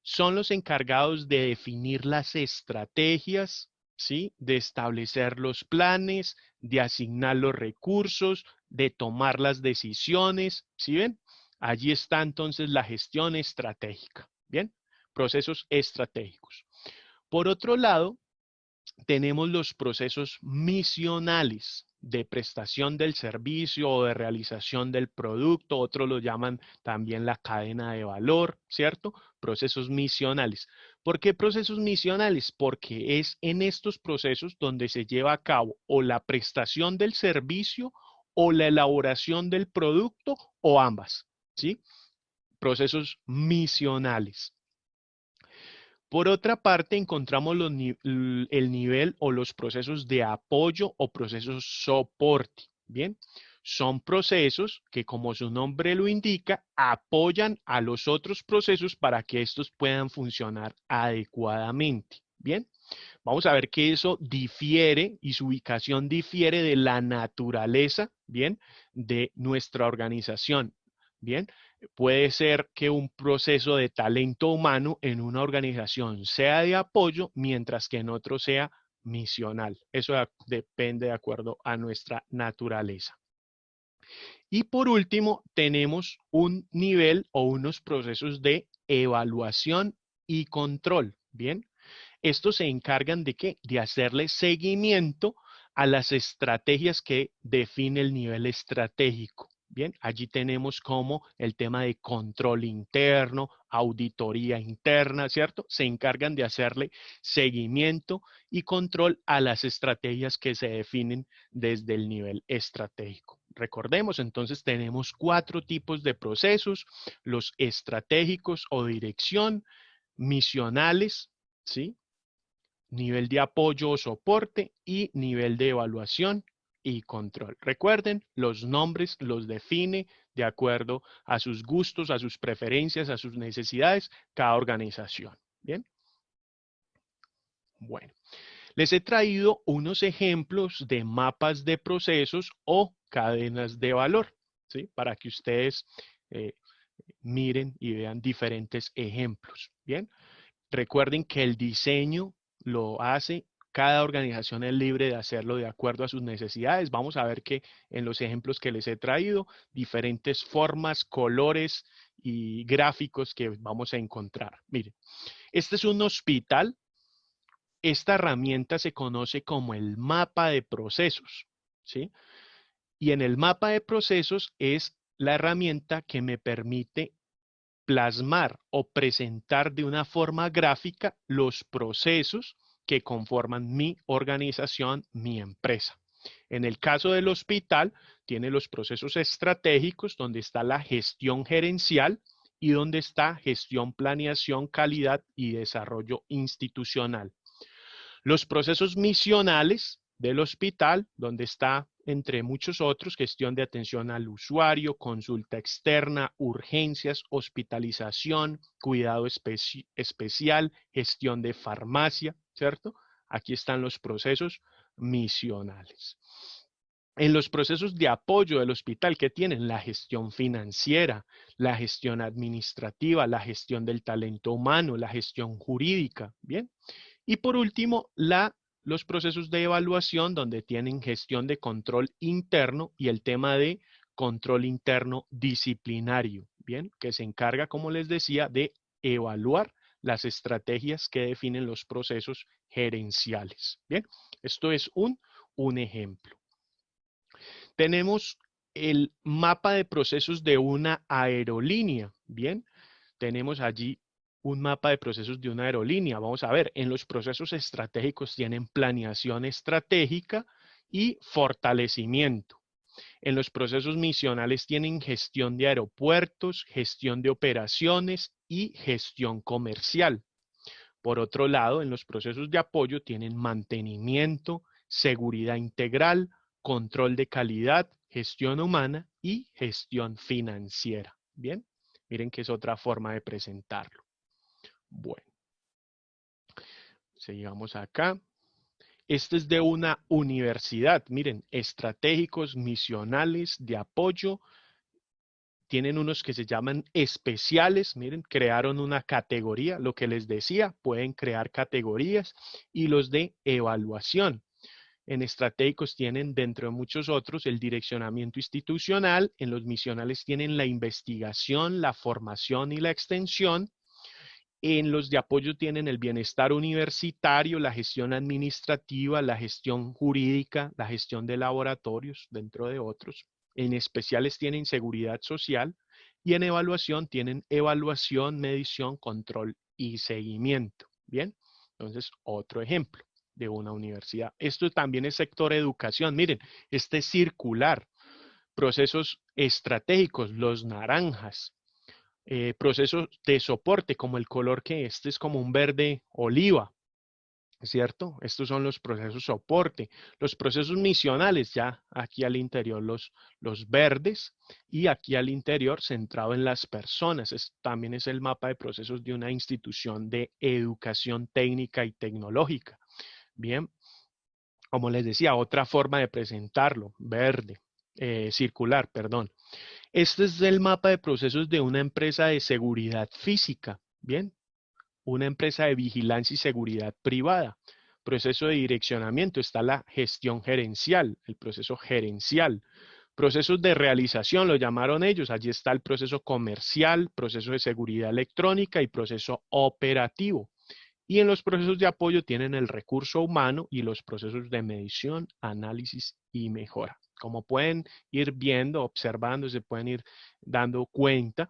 son los encargados de definir las estrategias, ¿sí? De establecer los planes, de asignar los recursos, de tomar las decisiones, ¿sí ven? Allí está entonces la gestión estratégica, ¿bien? Procesos estratégicos. Por otro lado, tenemos los procesos misionales de prestación del servicio o de realización del producto, otros lo llaman también la cadena de valor, ¿cierto? Procesos misionales. ¿Por qué procesos misionales? Porque es en estos procesos donde se lleva a cabo o la prestación del servicio o la elaboración del producto o ambas, ¿sí? Procesos misionales. Por otra parte, encontramos el nivel o los procesos de apoyo o procesos soporte. Bien, son procesos que, como su nombre lo indica, apoyan a los otros procesos para que estos puedan funcionar adecuadamente. Bien, vamos a ver que eso difiere y su ubicación difiere de la naturaleza, bien, de nuestra organización. Bien, puede ser que un proceso de talento humano en una organización sea de apoyo, mientras que en otro sea misional. Eso depende de acuerdo a nuestra naturaleza. Y por último, tenemos un nivel o unos procesos de evaluación y control. Bien, estos se encargan de ¿qué? De hacerle seguimiento a las estrategias que define el nivel estratégico. Bien, allí tenemos como el tema de control interno, auditoría interna, ¿cierto? Se encargan de hacerle seguimiento y control a las estrategias que se definen desde el nivel estratégico. Recordemos, entonces tenemos 4 tipos de procesos: los estratégicos o dirección, misionales, ¿sí? Nivel de apoyo o soporte y nivel de evaluación y control. Recuerden, los nombres los define de acuerdo a sus gustos, a sus preferencias, a sus necesidades, cada organización. Bien. Bueno, les he traído unos ejemplos de mapas de procesos o cadenas de valor, ¿sí? Para que ustedes eh, miren y vean diferentes ejemplos. Bien. Recuerden que el diseño lo hace, cada organización es libre de hacerlo de acuerdo a sus necesidades. Vamos a ver que en los ejemplos que les he traído, diferentes formas, colores y gráficos que vamos a encontrar. Miren, este es un hospital esta herramienta se conoce como el mapa de procesos, ¿sí? Y en el mapa de procesos es la herramienta que me permite plasmar o presentar de una forma gráfica los procesos que conforman mi organización, mi empresa. En el caso del hospital, tiene los procesos estratégicos, donde está la gestión gerencial y donde está gestión, planeación, calidad y desarrollo institucional. Los procesos misionales del hospital, donde está, entre muchos otros, gestión de atención al usuario, consulta externa, urgencias, hospitalización, cuidado especial, gestión de farmacia, ¿cierto? Aquí están los procesos misionales. En los procesos de apoyo del hospital, ¿qué tienen? La gestión financiera, la gestión administrativa, la gestión del talento humano, la gestión jurídica, ¿bien? Y por último, los procesos de evaluación, donde tienen gestión de control interno y el tema de control interno disciplinario, ¿bien? Que se encarga, como les decía, de evaluar las estrategias que definen los procesos gerenciales, ¿bien? Esto es un ejemplo. Tenemos el mapa de procesos de una aerolínea, ¿bien? Tenemos allí un mapa de procesos de una aerolínea. Vamos a ver, en los procesos estratégicos tienen planeación estratégica y fortalecimiento. En los procesos misionales tienen gestión de aeropuertos, gestión de operaciones y gestión comercial. Por otro lado, en los procesos de apoyo tienen mantenimiento, seguridad integral, control de calidad, gestión humana y gestión financiera. Bien, miren que es otra forma de presentarlo. Bueno, sigamos acá. Este es de una universidad. Miren, estratégicos, misionales, de apoyo. Tienen unos que se llaman especiales. Miren, crearon una categoría. Lo que les decía, pueden crear categorías. Y los de evaluación. En estratégicos tienen, dentro de muchos otros, el direccionamiento institucional. En los misionales tienen la investigación, la formación y la extensión. En los de apoyo tienen el bienestar universitario, la gestión administrativa, la gestión jurídica, la gestión de laboratorios, dentro de otros. En especiales tienen seguridad social y en evaluación tienen evaluación, medición, control y seguimiento. Bien, entonces otro ejemplo de una universidad. Esto también es sector educación. Miren, este es circular. Procesos estratégicos, los naranjas. Procesos de soporte, como el color que este es como un verde oliva, ¿cierto? Estos son los procesos soporte. Los procesos misionales, ya aquí al interior los verdes y aquí al interior centrado en las personas. También es el mapa de procesos de una institución de educación técnica y tecnológica. Bien, como les decía, otra forma de presentarlo, verde, circular, perdón. Este es el mapa de procesos de una empresa de seguridad física, ¿bien? Una empresa de vigilancia y seguridad privada. Proceso de direccionamiento, está la gestión gerencial, el proceso gerencial. Procesos de realización, lo llamaron ellos, allí está el proceso comercial, proceso de seguridad electrónica y proceso operativo. Y en los procesos de apoyo tienen el recurso humano y los procesos de medición, análisis y mejora. Como pueden ir viendo, observando, se pueden ir dando cuenta,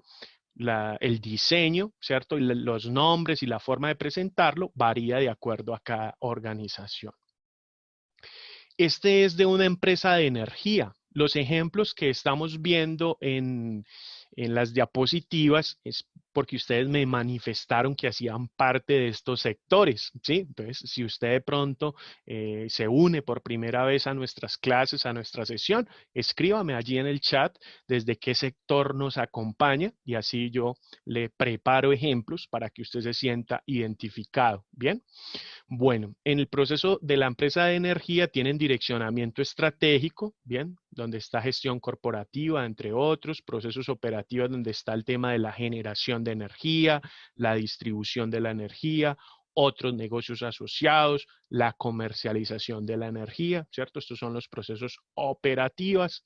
el diseño, ¿cierto? Y los nombres y la forma de presentarlo varía de acuerdo a cada organización. Este es de una empresa de energía. Los ejemplos que estamos viendo en las diapositivas es porque ustedes me manifestaron que hacían parte de estos sectores, ¿sí? Entonces, si usted de pronto se une por primera vez a nuestras clases, a nuestra sesión, escríbame allí en el chat desde qué sector nos acompaña y así yo le preparo ejemplos para que usted se sienta identificado, ¿bien? Bueno, en el proceso de la empresa de energía tienen direccionamiento estratégico, bien, donde está gestión corporativa, entre otros, procesos operativos donde está el tema de la generación de energía, la distribución de la energía, otros negocios asociados, la comercialización de la energía, ¿cierto? Estos son los procesos operativos.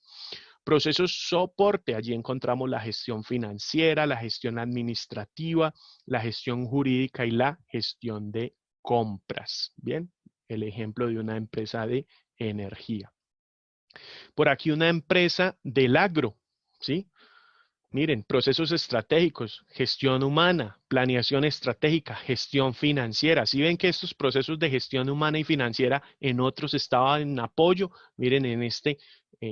Procesos soporte, allí encontramos la gestión financiera, la gestión administrativa, la gestión jurídica y la gestión de compras. Bien, el ejemplo de una empresa de energía. Por aquí una empresa del agro, ¿sí? Miren, procesos estratégicos, gestión humana, planeación estratégica, gestión financiera. Si ven que estos procesos de gestión humana y financiera en otros estaban en apoyo, miren, en este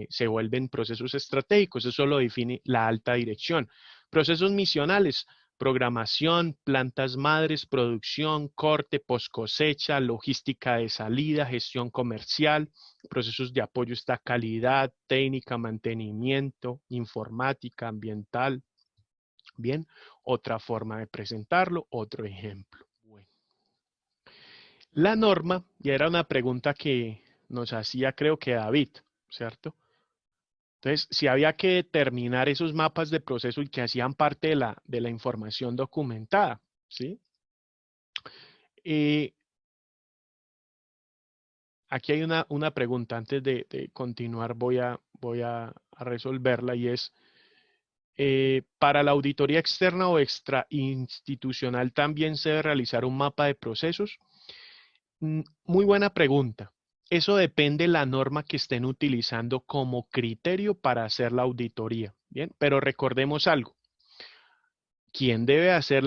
se vuelven procesos estratégicos. Eso lo define la alta dirección. Procesos misionales, programación, plantas madres, producción, corte, post cosecha, logística de salida, gestión comercial. Procesos de apoyo está calidad, técnica, mantenimiento, informática, ambiental. Bien, otra forma de presentarlo, otro ejemplo. Bueno. La norma, y era una pregunta que nos hacía creo que David, ¿cierto? Entonces, si había que determinar esos mapas de proceso y que hacían parte de la información documentada, ¿sí? Aquí hay una pregunta, antes de continuar voy a resolverla y es, ¿para la auditoría externa o extrainstitucional también se debe realizar un mapa de procesos? Muy buena pregunta. Eso depende de la norma que estén utilizando como criterio para hacer la auditoría. Bien, pero recordemos algo. Quien debe hacer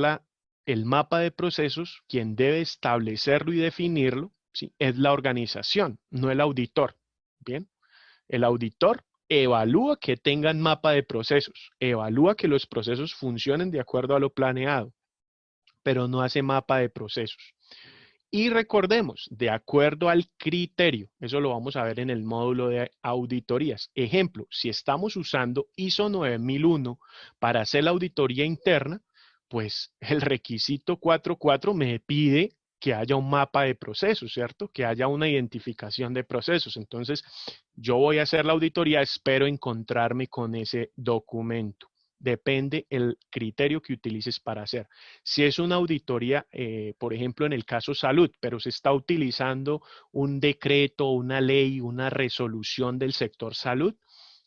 el mapa de procesos, quien debe establecerlo y definirlo, ¿sí? Es la organización, no el auditor. Bien, el auditor evalúa que tengan mapa de procesos, evalúa que los procesos funcionen de acuerdo a lo planeado, pero no hace mapa de procesos. Y recordemos, de acuerdo al criterio, eso lo vamos a ver en el módulo de auditorías. Ejemplo, si estamos usando ISO 9001 para hacer la auditoría interna, pues el requisito 4.4 me pide que haya un mapa de procesos, ¿cierto? Que haya una identificación de procesos. Entonces, yo voy a hacer la auditoría, espero encontrarme con ese documento. Depende el criterio que utilices para hacer. Si es una auditoría, por ejemplo, en el caso salud, pero se está utilizando un decreto, una ley, una resolución del sector salud,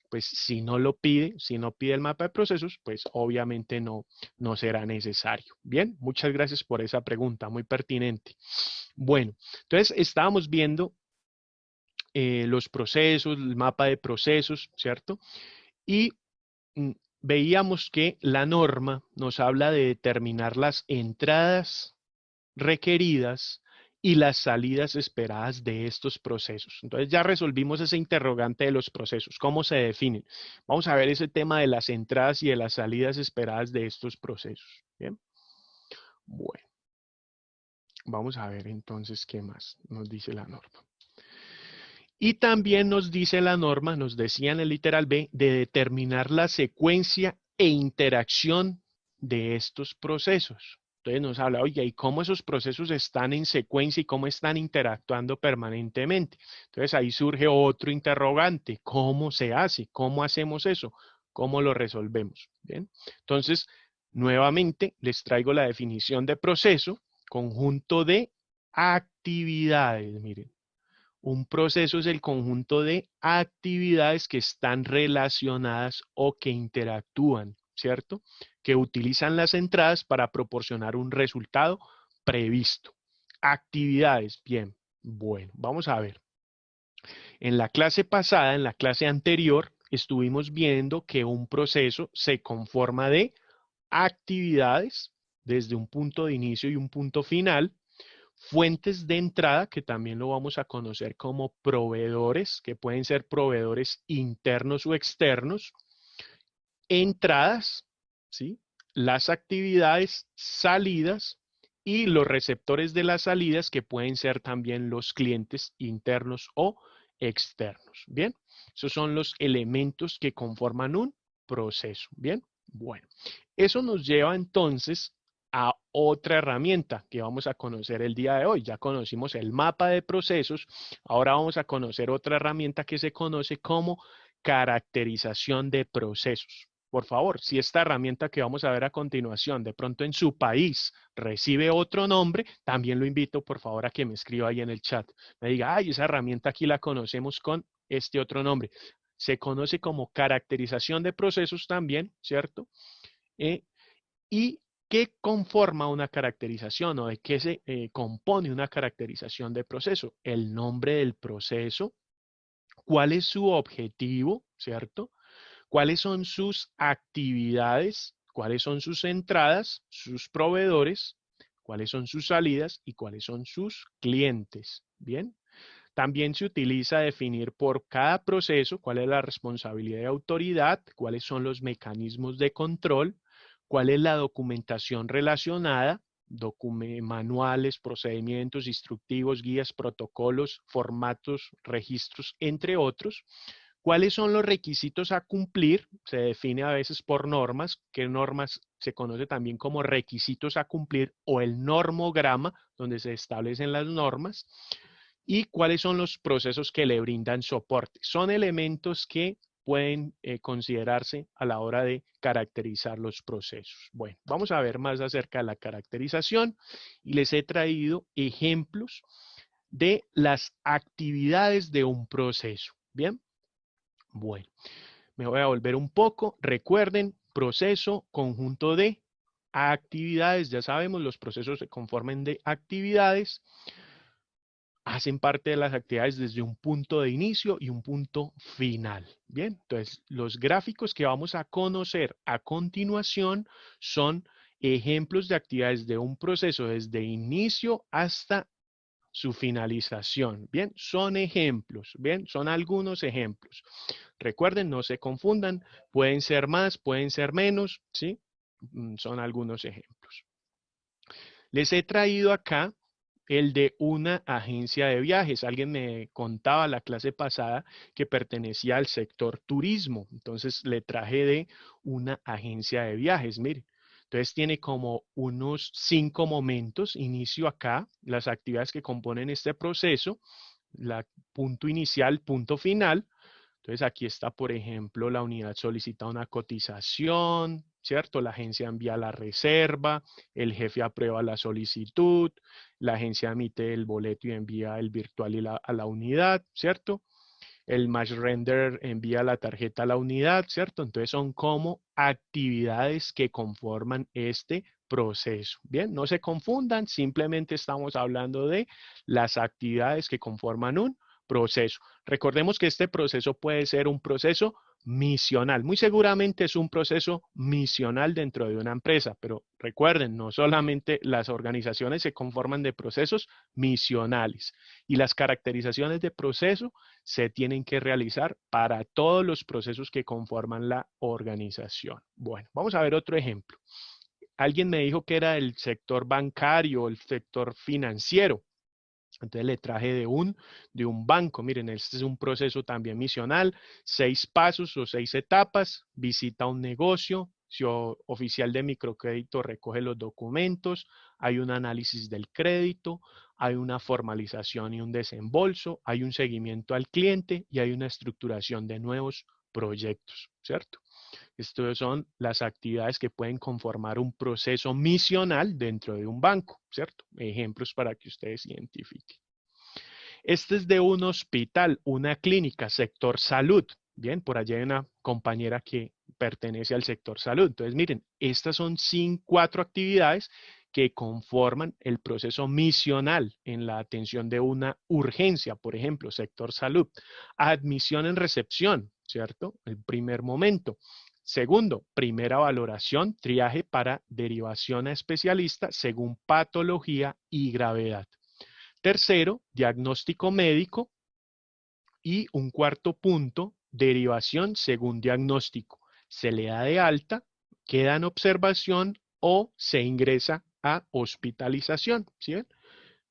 pues si no lo pide, si no pide el mapa de procesos, pues obviamente no será necesario. Bien, muchas gracias por esa pregunta, muy pertinente. Bueno, entonces estábamos viendo los procesos, el mapa de procesos, ¿cierto? Y veíamos que la norma nos habla de determinar las entradas requeridas y las salidas esperadas de estos procesos. Entonces ya resolvimos ese interrogante de los procesos, cómo se definen. Vamos a ver ese tema de las entradas y de las salidas esperadas de estos procesos. Bien. Bueno, vamos a ver entonces qué más nos dice la norma. Y también nos dice la norma, nos decía en el literal B, de determinar la secuencia e interacción de estos procesos. Entonces nos habla, oye, ¿y cómo esos procesos están en secuencia y cómo están interactuando permanentemente? Entonces ahí surge otro interrogante, ¿cómo se hace? ¿Cómo hacemos eso? ¿Cómo lo resolvemos? Bien, entonces nuevamente les traigo la definición de proceso, conjunto de actividades, miren. Un proceso es el conjunto de actividades que están relacionadas o que interactúan, ¿cierto? Que utilizan las entradas para proporcionar un resultado previsto. Actividades, bien, bueno, vamos a ver. En la clase pasada, en la clase anterior, estuvimos viendo que un proceso se conforma de actividades desde un punto de inicio y un punto final, fuentes de entrada, que también lo vamos a conocer como proveedores, que pueden ser proveedores internos o externos, entradas, ¿sí? Las actividades, salidas y los receptores de las salidas, que pueden ser también los clientes internos o externos. Bien, esos son los elementos que conforman un proceso. Bien, bueno, eso nos lleva entonces a otra herramienta que vamos a conocer el día de hoy. Ya conocimos el mapa de procesos, ahora vamos a conocer otra herramienta que se conoce como caracterización de procesos. Por favor, si esta herramienta que vamos a ver a continuación de pronto en su país recibe otro nombre, también lo invito por favor a que me escriba ahí en el chat. Me diga, ay, esa herramienta aquí la conocemos con este otro nombre. Se conoce como caracterización de procesos también, ¿cierto? Y ¿Qué conforma una caracterización o de qué se compone una caracterización de proceso? El nombre del proceso, cuál es su objetivo, ¿cierto? ¿Cuáles son sus actividades? ¿Cuáles son sus entradas, sus proveedores? ¿Cuáles son sus salidas? ¿Y cuáles son sus clientes? Bien. También se utiliza definir por cada proceso cuál es la responsabilidad de autoridad, cuáles son los mecanismos de control, cuál es la documentación relacionada, manuales, procedimientos, instructivos, guías, protocolos, formatos, registros, entre otros. ¿Cuáles son los requisitos a cumplir? Se define a veces por normas, que normas se conoce también como requisitos a cumplir o el normograma, donde se establecen las normas. Y cuáles son los procesos que le brindan soporte. Son elementos que pueden considerarse a la hora de caracterizar los procesos. Bueno, vamos a ver más acerca de la caracterización y les he traído ejemplos de las actividades de un proceso. Bien, bueno, me voy a volver un poco. Recuerden, proceso, conjunto de actividades. Ya sabemos, los procesos se conforman de actividades. Hacen parte de las actividades desde un punto de inicio y un punto final. Bien, entonces los gráficos que vamos a conocer a continuación son ejemplos de actividades de un proceso desde inicio hasta su finalización. Bien, son ejemplos, bien, son algunos ejemplos. Recuerden, no se confundan, pueden ser más, pueden ser menos, ¿sí? Son algunos ejemplos. Les he traído acá el de una agencia de viajes. Alguien me contaba la clase pasada que pertenecía al sector turismo. Entonces le traje de una agencia de viajes. Mire, entonces tiene como unos 5 momentos. Inicio acá, las actividades que componen este proceso, la punto inicial, punto final. Entonces aquí está, por ejemplo, la unidad solicita una cotización, ¿cierto? La agencia envía la reserva, el jefe aprueba la solicitud, la agencia emite el boleto y envía el virtual a la unidad, ¿cierto? El match render envía la tarjeta a la unidad, ¿cierto? Entonces son como actividades que conforman este proceso. Bien, no se confundan, simplemente estamos hablando de las actividades que conforman un proceso. Recordemos que este proceso puede ser un proceso misional. Muy seguramente es un proceso misional dentro de una empresa, pero recuerden, no solamente las organizaciones se conforman de procesos misionales y las caracterizaciones de proceso se tienen que realizar para todos los procesos que conforman la organización. Bueno, vamos a ver otro ejemplo. Alguien me dijo que era el sector bancario, el sector financiero. Entonces le traje de un banco. Miren, este es un proceso también misional, 6 pasos o 6 etapas. Visita un negocio, si oficial de microcrédito recoge los documentos, hay un análisis del crédito, hay una formalización y un desembolso, hay un seguimiento al cliente y hay una estructuración de nuevos proyectos, ¿cierto? Estas son las actividades que pueden conformar un proceso misional dentro de un banco, ¿cierto? Ejemplos para que ustedes identifiquen. Este es de un hospital, una clínica, sector salud. Bien, por allá hay una compañera que pertenece al sector salud. Entonces, miren, estas son 4 actividades que conforman el proceso misional en la atención de una urgencia, por ejemplo, sector salud. Admisión en recepción, ¿cierto? El primer momento. Segundo, primera valoración, triaje para derivación a especialista según patología y gravedad. Tercero, diagnóstico médico. Y un cuarto punto, derivación según diagnóstico. Se le da de alta, queda en observación o se ingresa a hospitalización. ¿Sí ven?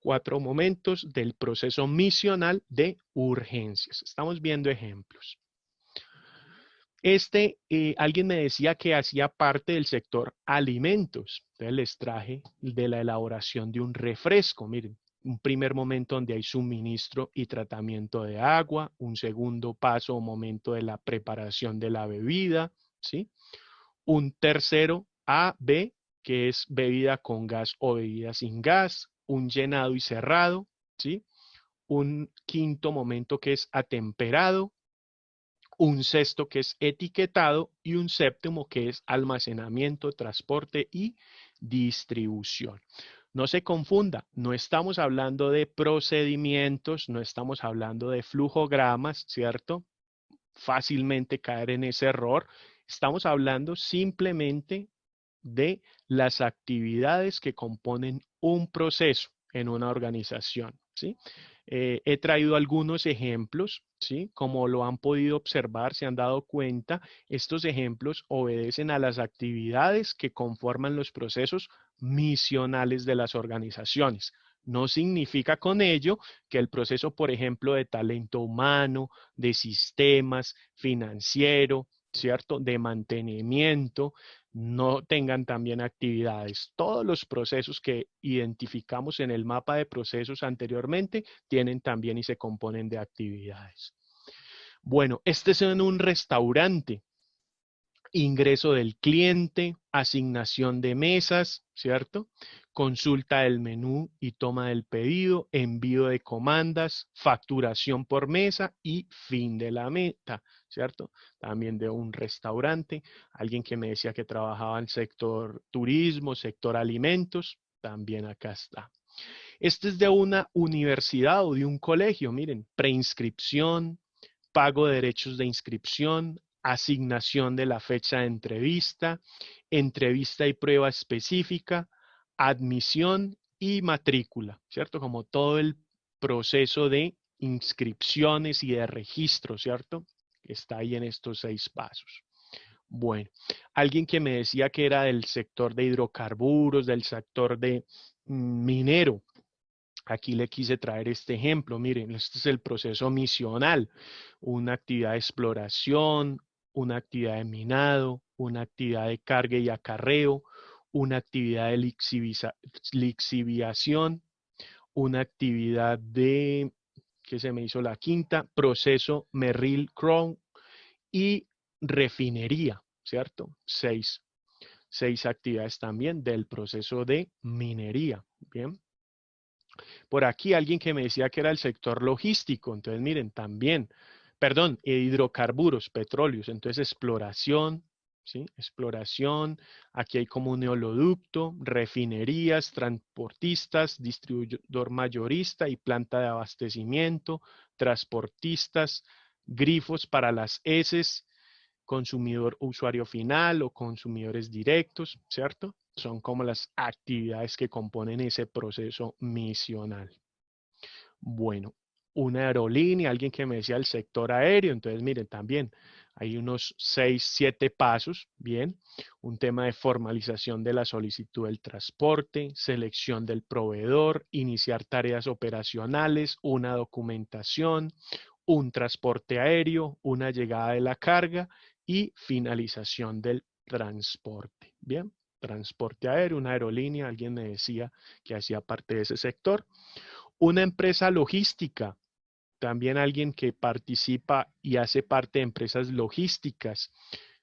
4 momentos del proceso misional de urgencias. Estamos viendo ejemplos. Alguien me decía que hacía parte del sector alimentos. Entonces les traje de la elaboración de un refresco. Miren, un primer momento donde hay suministro y tratamiento de agua, un segundo paso o momento de la preparación de la bebida, ¿sí? Un tercero A, B, que es bebida con gas o bebida sin gas, un llenado y cerrado, ¿sí? Un quinto momento que es atemperado, un sexto que es etiquetado y un séptimo que es almacenamiento, transporte y distribución. No se confunda, no estamos hablando de procedimientos, no estamos hablando de flujogramas, ¿cierto? Fácilmente caer en ese error. Estamos hablando simplemente de las actividades que componen un proceso en una organización, ¿sí? He traído algunos ejemplos, ¿sí? Como lo han podido observar, se han dado cuenta, estos ejemplos obedecen a las actividades que conforman los procesos misionales de las organizaciones. No significa con ello que el proceso, por ejemplo, de talento humano, de sistemas, financiero, ¿cierto? De mantenimiento, no tengan también actividades. Todos los procesos que identificamos en el mapa de procesos anteriormente tienen también y se componen de actividades. Bueno, este es en un restaurante. Ingreso del cliente, asignación de mesas, ¿cierto? Consulta del menú y toma del pedido, envío de comandas, facturación por mesa y fin de la meta, ¿cierto? También de un restaurante, alguien que me decía que trabajaba en el sector turismo, sector alimentos, también acá está. Este es de una universidad o de un colegio, miren, preinscripción, pago de derechos de inscripción, asignación de la fecha de entrevista, entrevista y prueba específica, admisión y matrícula, ¿cierto? Como todo el proceso de inscripciones y de registro, ¿cierto? Está ahí en estos 6 pasos. Bueno, alguien que me decía que era del sector de hidrocarburos, del sector de minero. Aquí le quise traer este ejemplo. Miren, este es el proceso misional. Una actividad de exploración, una actividad de minado, una actividad de carga y acarreo, una actividad de lixiviación, una actividad de, que se me hizo la quinta, proceso Merrill-Crowe y refinería, ¿cierto? Seis actividades también del proceso de minería, ¿bien? Por aquí alguien que me decía que era el sector logístico, entonces miren, también, perdón, hidrocarburos, petróleos, entonces exploración, ¿sí? Exploración, aquí hay como un oleoducto, refinerías, transportistas, distribuidor mayorista y planta de abastecimiento, transportistas, grifos para las heces, consumidor usuario final o consumidores directos, ¿cierto? Son como las actividades que componen ese proceso misional. Bueno, una aerolínea, alguien que me decía el sector aéreo, entonces miren también hay unos 6, 7 pasos, bien, un tema de formalización de la solicitud del transporte, selección del proveedor, iniciar tareas operacionales, una documentación, un transporte aéreo, una llegada de la carga y finalización del transporte, bien. Transporte aéreo, una aerolínea, alguien me decía que hacía parte de ese sector. Una empresa logística, también alguien que participa y hace parte de empresas logísticas,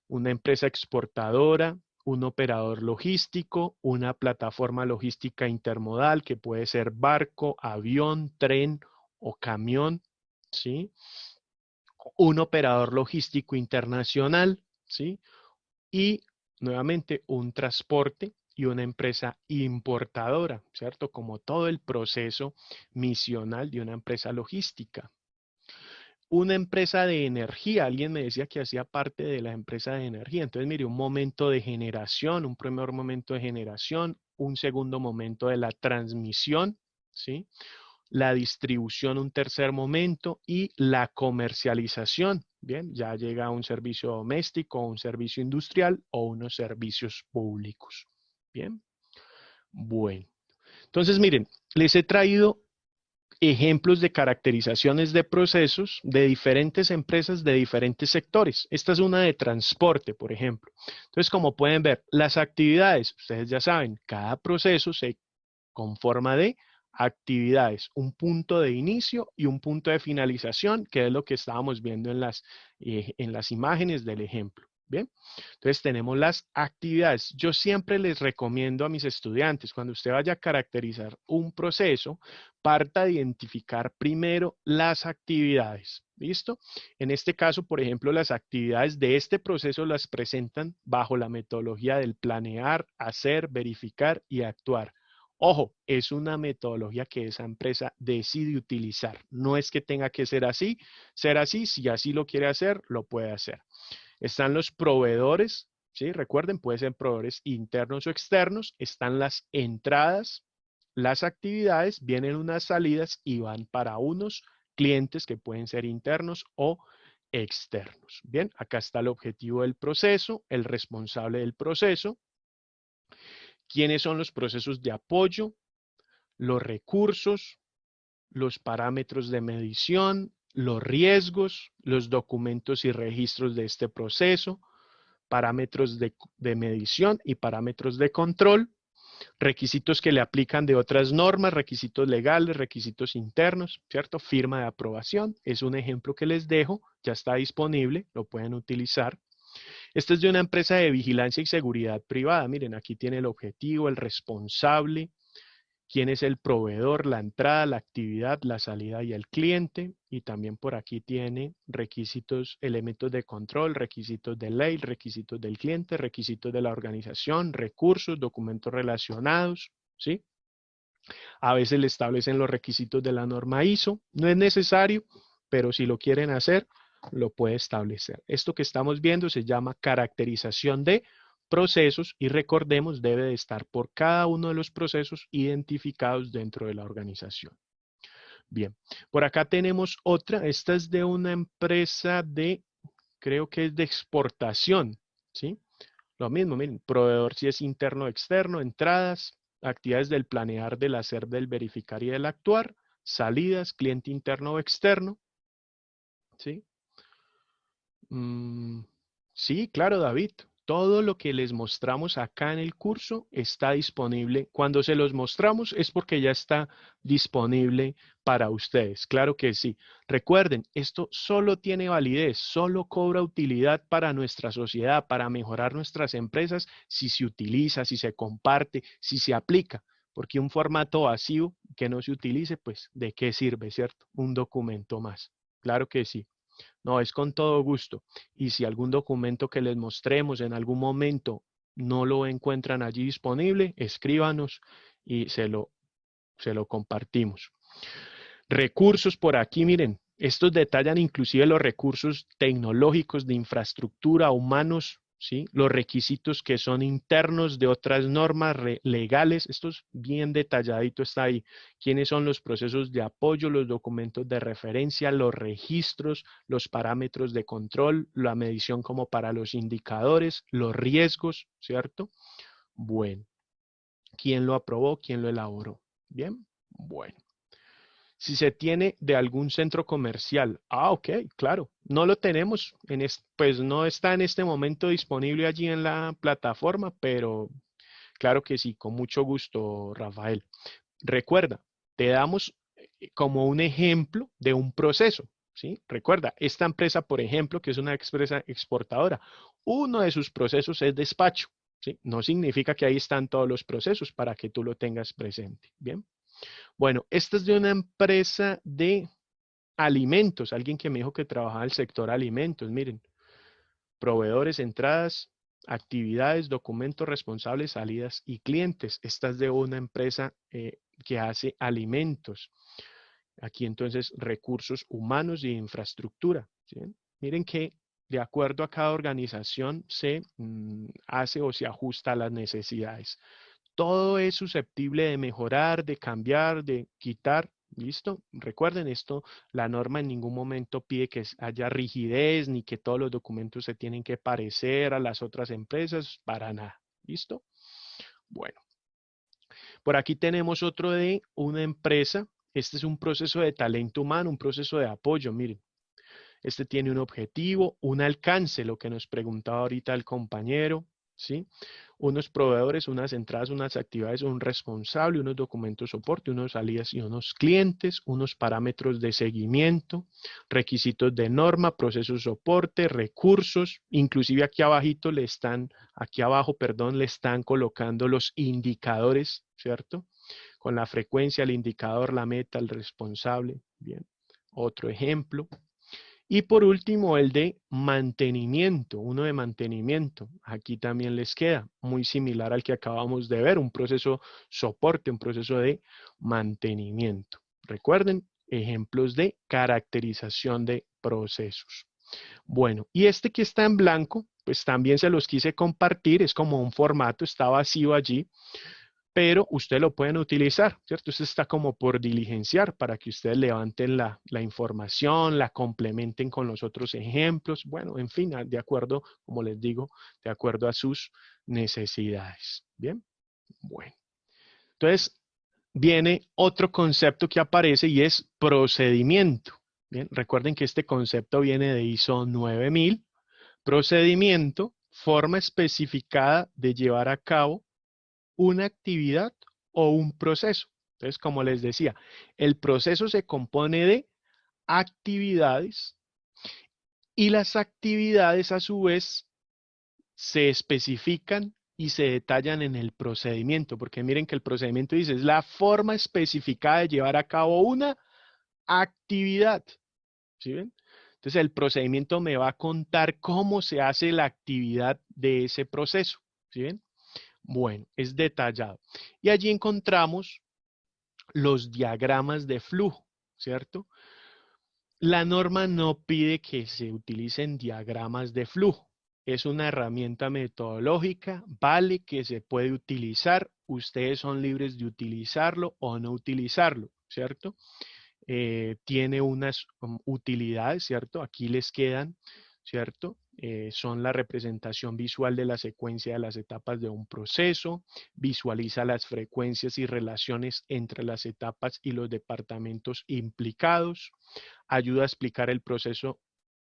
una empresa exportadora, un operador logístico, una plataforma logística intermodal que puede ser barco, avión, tren o camión, ¿sí? Un operador logístico internacional, ¿sí? Y nuevamente un transporte y una empresa importadora, ¿cierto? Como todo el proceso misional de una empresa logística. Una empresa de energía, alguien me decía que hacía parte de la empresa de energía. Entonces, mire, un momento de generación, un primer momento de generación, un segundo momento de la transmisión, ¿sí? La distribución, un tercer momento, y la comercialización. Bien, ya llega un servicio doméstico, un servicio industrial o unos servicios públicos. Bien, bueno. Entonces, miren, les he traído ejemplos de caracterizaciones de procesos de diferentes empresas de diferentes sectores. Esta es una de transporte, por ejemplo. Entonces, como pueden ver, las actividades, ustedes ya saben, cada proceso se conforma de actividades, un punto de inicio y un punto de finalización, que es lo que estábamos viendo en las imágenes del ejemplo. Bien, entonces tenemos las actividades. Yo siempre les recomiendo a mis estudiantes, cuando usted vaya a caracterizar un proceso, parta de identificar primero las actividades. ¿Listo? En este caso, por ejemplo, las actividades de este proceso las presentan bajo la metodología del planear, hacer, verificar y actuar. Ojo, es una metodología que esa empresa decide utilizar. No es que tenga que ser así, si así lo quiere hacer, lo puede hacer. Están los proveedores, ¿sí? Recuerden, pueden ser proveedores internos o externos. Están las entradas, las actividades, vienen unas salidas y van para unos clientes que pueden ser internos o externos. Bien, acá está el objetivo del proceso, el responsable del proceso, quiénes son los procesos de apoyo, los recursos, los parámetros de medición, los riesgos, los documentos y registros de este proceso, parámetros de medición y parámetros de control, requisitos que le aplican de otras normas, requisitos legales, requisitos internos, ¿cierto? Firma de aprobación, es un ejemplo que les dejo, ya está disponible, lo pueden utilizar. Este es de una empresa de vigilancia y seguridad privada, miren, aquí tiene el objetivo, el responsable, quién es el proveedor, la entrada, la actividad, la salida y el cliente. Y también por aquí tiene requisitos, elementos de control, requisitos de ley, requisitos del cliente, requisitos de la organización, recursos, documentos relacionados, ¿sí? A veces le establecen los requisitos de la norma ISO. No es necesario, pero si lo quieren hacer, lo puede establecer. Esto que estamos viendo se llama caracterización de procesos y recordemos, debe de estar por cada uno de los procesos identificados dentro de la organización. Bien, por acá tenemos otra. Esta es de una empresa de, creo que es de exportación, ¿sí? Lo mismo, miren, proveedor si es interno o externo, entradas, actividades del planear, del hacer, del verificar y del actuar, salidas, cliente interno o externo, ¿sí? Sí, claro, David. Todo lo que les mostramos acá en el curso está disponible. Cuando se los mostramos es porque ya está disponible para ustedes. Claro que sí. Recuerden, esto solo tiene validez, solo cobra utilidad para nuestra sociedad, para mejorar nuestras empresas, si se utiliza, si se comparte, si se aplica. Porque un formato vacío que no se utilice, pues, ¿de qué sirve, cierto? Un documento más. Claro que sí. No, es con todo gusto. Y si algún documento que les mostremos en algún momento no lo encuentran allí disponible, escríbanos y se lo compartimos. Recursos por aquí, miren, estos detallan inclusive los recursos tecnológicos de infraestructura, humanos, ¿sí? Los requisitos que son internos de otras normas legales, esto es bien detalladito, está ahí. ¿Quiénes son los procesos de apoyo, los documentos de referencia, los registros, los parámetros de control, la medición como para los indicadores, los riesgos, ¿cierto? Bueno, ¿quién lo aprobó? ¿Quién lo elaboró? Bien, bueno. Si se tiene de algún centro comercial. Ah, ok, claro. No lo tenemos, pues no está en este momento disponible allí en la plataforma, pero claro que sí, con mucho gusto, Rafael. Recuerda, te damos como un ejemplo de un proceso, ¿sí? Recuerda, esta empresa, por ejemplo, que es una empresa exportadora, uno de sus procesos es despacho, ¿sí? No significa que ahí están todos los procesos para que tú lo tengas presente, ¿bien? Bueno, esta es de una empresa de alimentos, alguien que me dijo que trabajaba en el sector alimentos, miren, proveedores, entradas, actividades, documentos responsables, salidas y clientes. Esta es de una empresa que hace alimentos. Aquí entonces recursos humanos y infraestructura. ¿Sí? Miren que de acuerdo a cada organización se hace o se ajusta a las necesidades. Todo es susceptible de mejorar, de cambiar, de quitar. ¿Listo? Recuerden esto, la norma en ningún momento pide que haya rigidez ni que todos los documentos se tienen que parecer a las otras empresas, para nada. ¿Listo? Bueno, por aquí tenemos otro de una empresa. Este es un proceso de talento humano, un proceso de apoyo. Miren, este tiene un objetivo, un alcance, lo que nos preguntaba ahorita el compañero. ¿sí? Unos proveedores, unas entradas, unas actividades, un responsable, unos documentos soporte, unos salidas y unos clientes, unos parámetros de seguimiento, requisitos de norma, procesos soporte, recursos, inclusive aquí abajito le están, aquí abajo, perdón, le están colocando los indicadores, ¿cierto? Con la frecuencia, el indicador, la meta, el responsable, bien. Otro ejemplo. Y por último, el de mantenimiento, uno de mantenimiento. Aquí también les queda muy similar al que acabamos de ver, un proceso soporte, un proceso de mantenimiento. Recuerden, ejemplos de caracterización de procesos. Bueno, y este que está en blanco, pues también se los quise compartir, es como un formato, está vacío allí, pero ustedes lo pueden utilizar, ¿cierto? Esto está como por diligenciar para que ustedes levanten la información, la complementen con los otros ejemplos, bueno, en fin, de acuerdo, como les digo, de acuerdo a sus necesidades. Bien, bueno. Entonces, viene otro concepto que aparece y es procedimiento. Bien, recuerden que este concepto viene de ISO 9000. Procedimiento, forma especificada de llevar a cabo una actividad o un proceso. Entonces, como les decía, el proceso se compone de actividades y las actividades a su vez se especifican y se detallan en el procedimiento, porque miren que el procedimiento dice, es la forma especificada de llevar a cabo una actividad. ¿Sí ven? Entonces, el procedimiento me va a contar cómo se hace la actividad de ese proceso. ¿Sí ven? Bueno, es detallado. Y allí encontramos los diagramas de flujo, ¿cierto? La norma no pide que se utilicen diagramas de flujo. Es una herramienta metodológica, vale que se puede utilizar. Ustedes son libres de utilizarlo o no utilizarlo, ¿cierto? Tiene unas utilidades, ¿cierto? Aquí les quedan, ¿cierto? Son la representación visual de la secuencia de las etapas de un proceso, visualiza las frecuencias y relaciones entre las etapas y los departamentos implicados, ayuda a explicar el proceso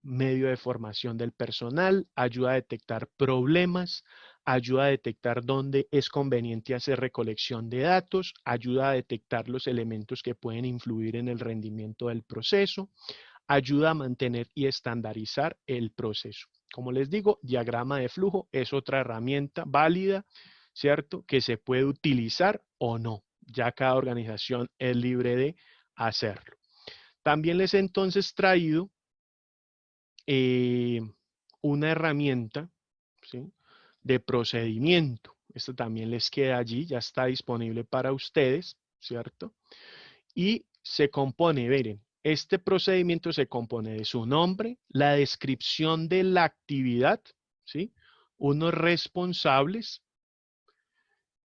medio de formación del personal, ayuda a detectar problemas, ayuda a detectar dónde es conveniente hacer recolección de datos, ayuda a detectar los elementos que pueden influir en el rendimiento del proceso, ayuda a mantener y estandarizar el proceso. Como les digo, diagrama de flujo es otra herramienta válida, ¿cierto? Que se puede utilizar o no. Ya cada organización es libre de hacerlo. También les he entonces traído una herramienta, ¿sí?, de procedimiento. Esto también les queda allí, ya está disponible para ustedes, ¿cierto? Y se compone, miren, este procedimiento se compone de su nombre, la descripción de la actividad, ¿sí?, unos responsables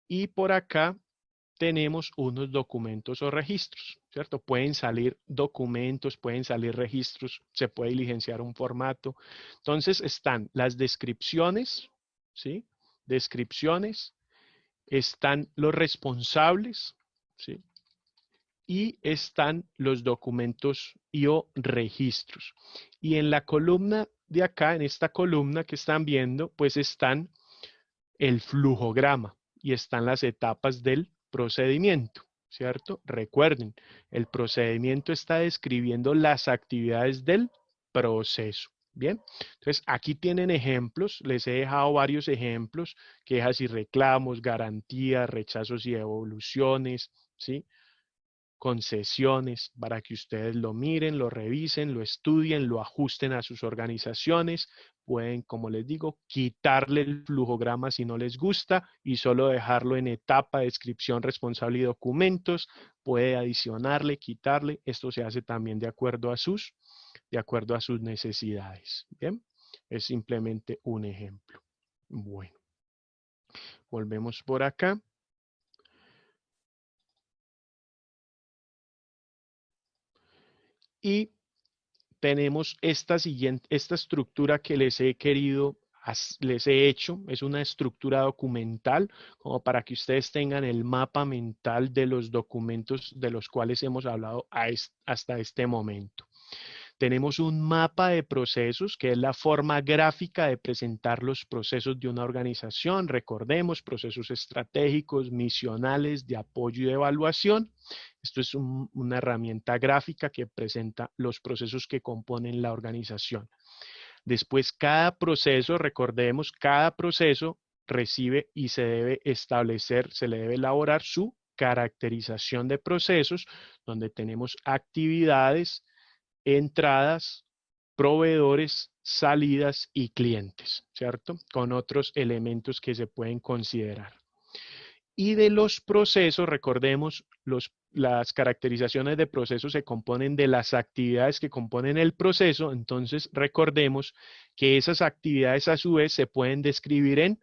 y por acá tenemos unos documentos o registros, ¿cierto? Pueden salir documentos, pueden salir registros, se puede diligenciar un formato. Entonces están las descripciones, ¿sí? Descripciones, están los responsables, ¿sí? Y están los documentos y o registros. Y en la columna de acá, en esta columna que están viendo, pues están el flujograma y están las etapas del procedimiento, ¿cierto? Recuerden, el procedimiento está describiendo las actividades del proceso. Bien, entonces aquí tienen ejemplos, les he dejado varios ejemplos, quejas y reclamos, garantías, rechazos y devoluciones, ¿sí? Concesiones, para que ustedes lo miren, lo revisen, lo estudien, lo ajusten a sus organizaciones. Pueden, como les digo, quitarle el flujograma si no les gusta y solo dejarlo en etapa, descripción, responsable y documentos. Puede adicionarle, quitarle. Esto se hace también de acuerdo a sus necesidades. Bien, es simplemente un ejemplo. Bueno, volvemos por acá. Y tenemos esta estructura que les he hecho, es una estructura documental, como para que ustedes tengan el mapa mental de los documentos de los cuales hemos hablado hasta este momento. Tenemos un mapa de procesos, que es la forma gráfica de presentar los procesos de una organización. Recordemos, procesos estratégicos, misionales, de apoyo y de evaluación. Esto es una herramienta gráfica que presenta los procesos que componen la organización. Después, cada proceso, recordemos, cada proceso recibe y se debe establecer, se le debe elaborar su caracterización de procesos, donde tenemos actividades, entradas, proveedores, salidas y clientes, ¿cierto? Con otros elementos que se pueden considerar. Y de los procesos, recordemos, las caracterizaciones de procesos se componen de las actividades que componen el proceso, entonces recordemos que esas actividades a su vez se pueden describir en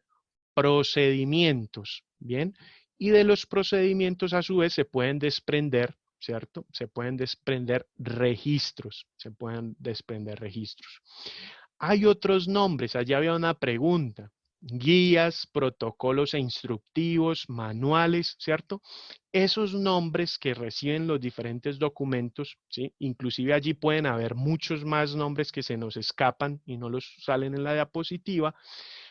procedimientos, ¿bien? Y de los procedimientos a su vez se pueden desprender, ¿cierto? Se pueden desprender registros, Hay otros nombres, allá había una pregunta. Guías, protocolos e instructivos, manuales, ¿cierto? Esos nombres que reciben los diferentes documentos, ¿sí? Inclusive allí pueden haber muchos más nombres que se nos escapan y no los salen en la diapositiva,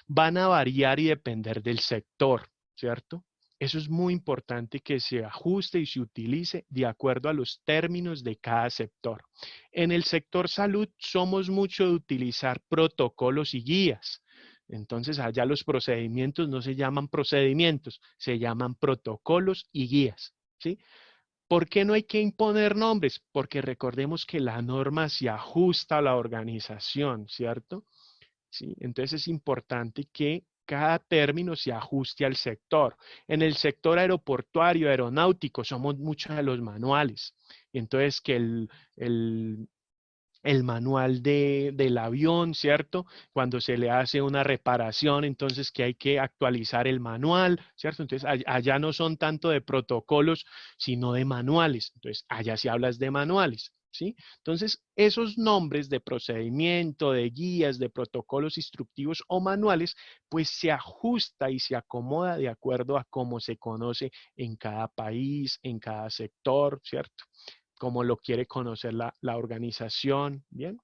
van a variar y depender del sector, ¿cierto? Eso es muy importante que se ajuste y se utilice de acuerdo a los términos de cada sector. En el sector salud somos mucho de utilizar protocolos y guías. Entonces allá los procedimientos no se llaman procedimientos, se llaman protocolos y guías, ¿sí? ¿Por qué no hay que imponer nombres? Porque recordemos que la norma se ajusta a la organización, ¿cierto? ¿Sí? Entonces es importante que cada término se ajuste al sector. En el sector aeroportuario, aeronáutico, somos muchos de los manuales. Entonces que el manual del avión, ¿cierto? Cuando se le hace una reparación, entonces que hay que actualizar el manual, ¿cierto? Entonces allá no son tanto de protocolos, sino de manuales. Entonces allá sí hablas de manuales, ¿sí? Entonces esos nombres de procedimiento, de guías, de protocolos instructivos o manuales, pues se ajusta y se acomoda de acuerdo a cómo se conoce en cada país, en cada sector, ¿cierto? Como lo quiere conocer la organización, ¿bien?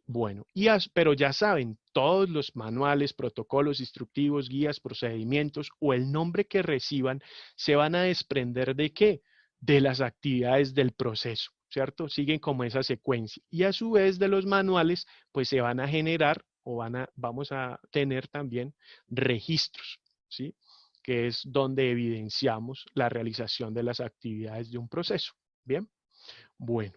Bueno, pero ya saben, todos los manuales, protocolos, instructivos, guías, procedimientos o el nombre que reciban se van a desprender ¿de qué? De las actividades del proceso, ¿cierto? Siguen como esa secuencia. Y a su vez de los manuales, pues se van a generar o vamos a tener también registros, ¿sí? Que es donde evidenciamos la realización de las actividades de un proceso, ¿bien? Bueno,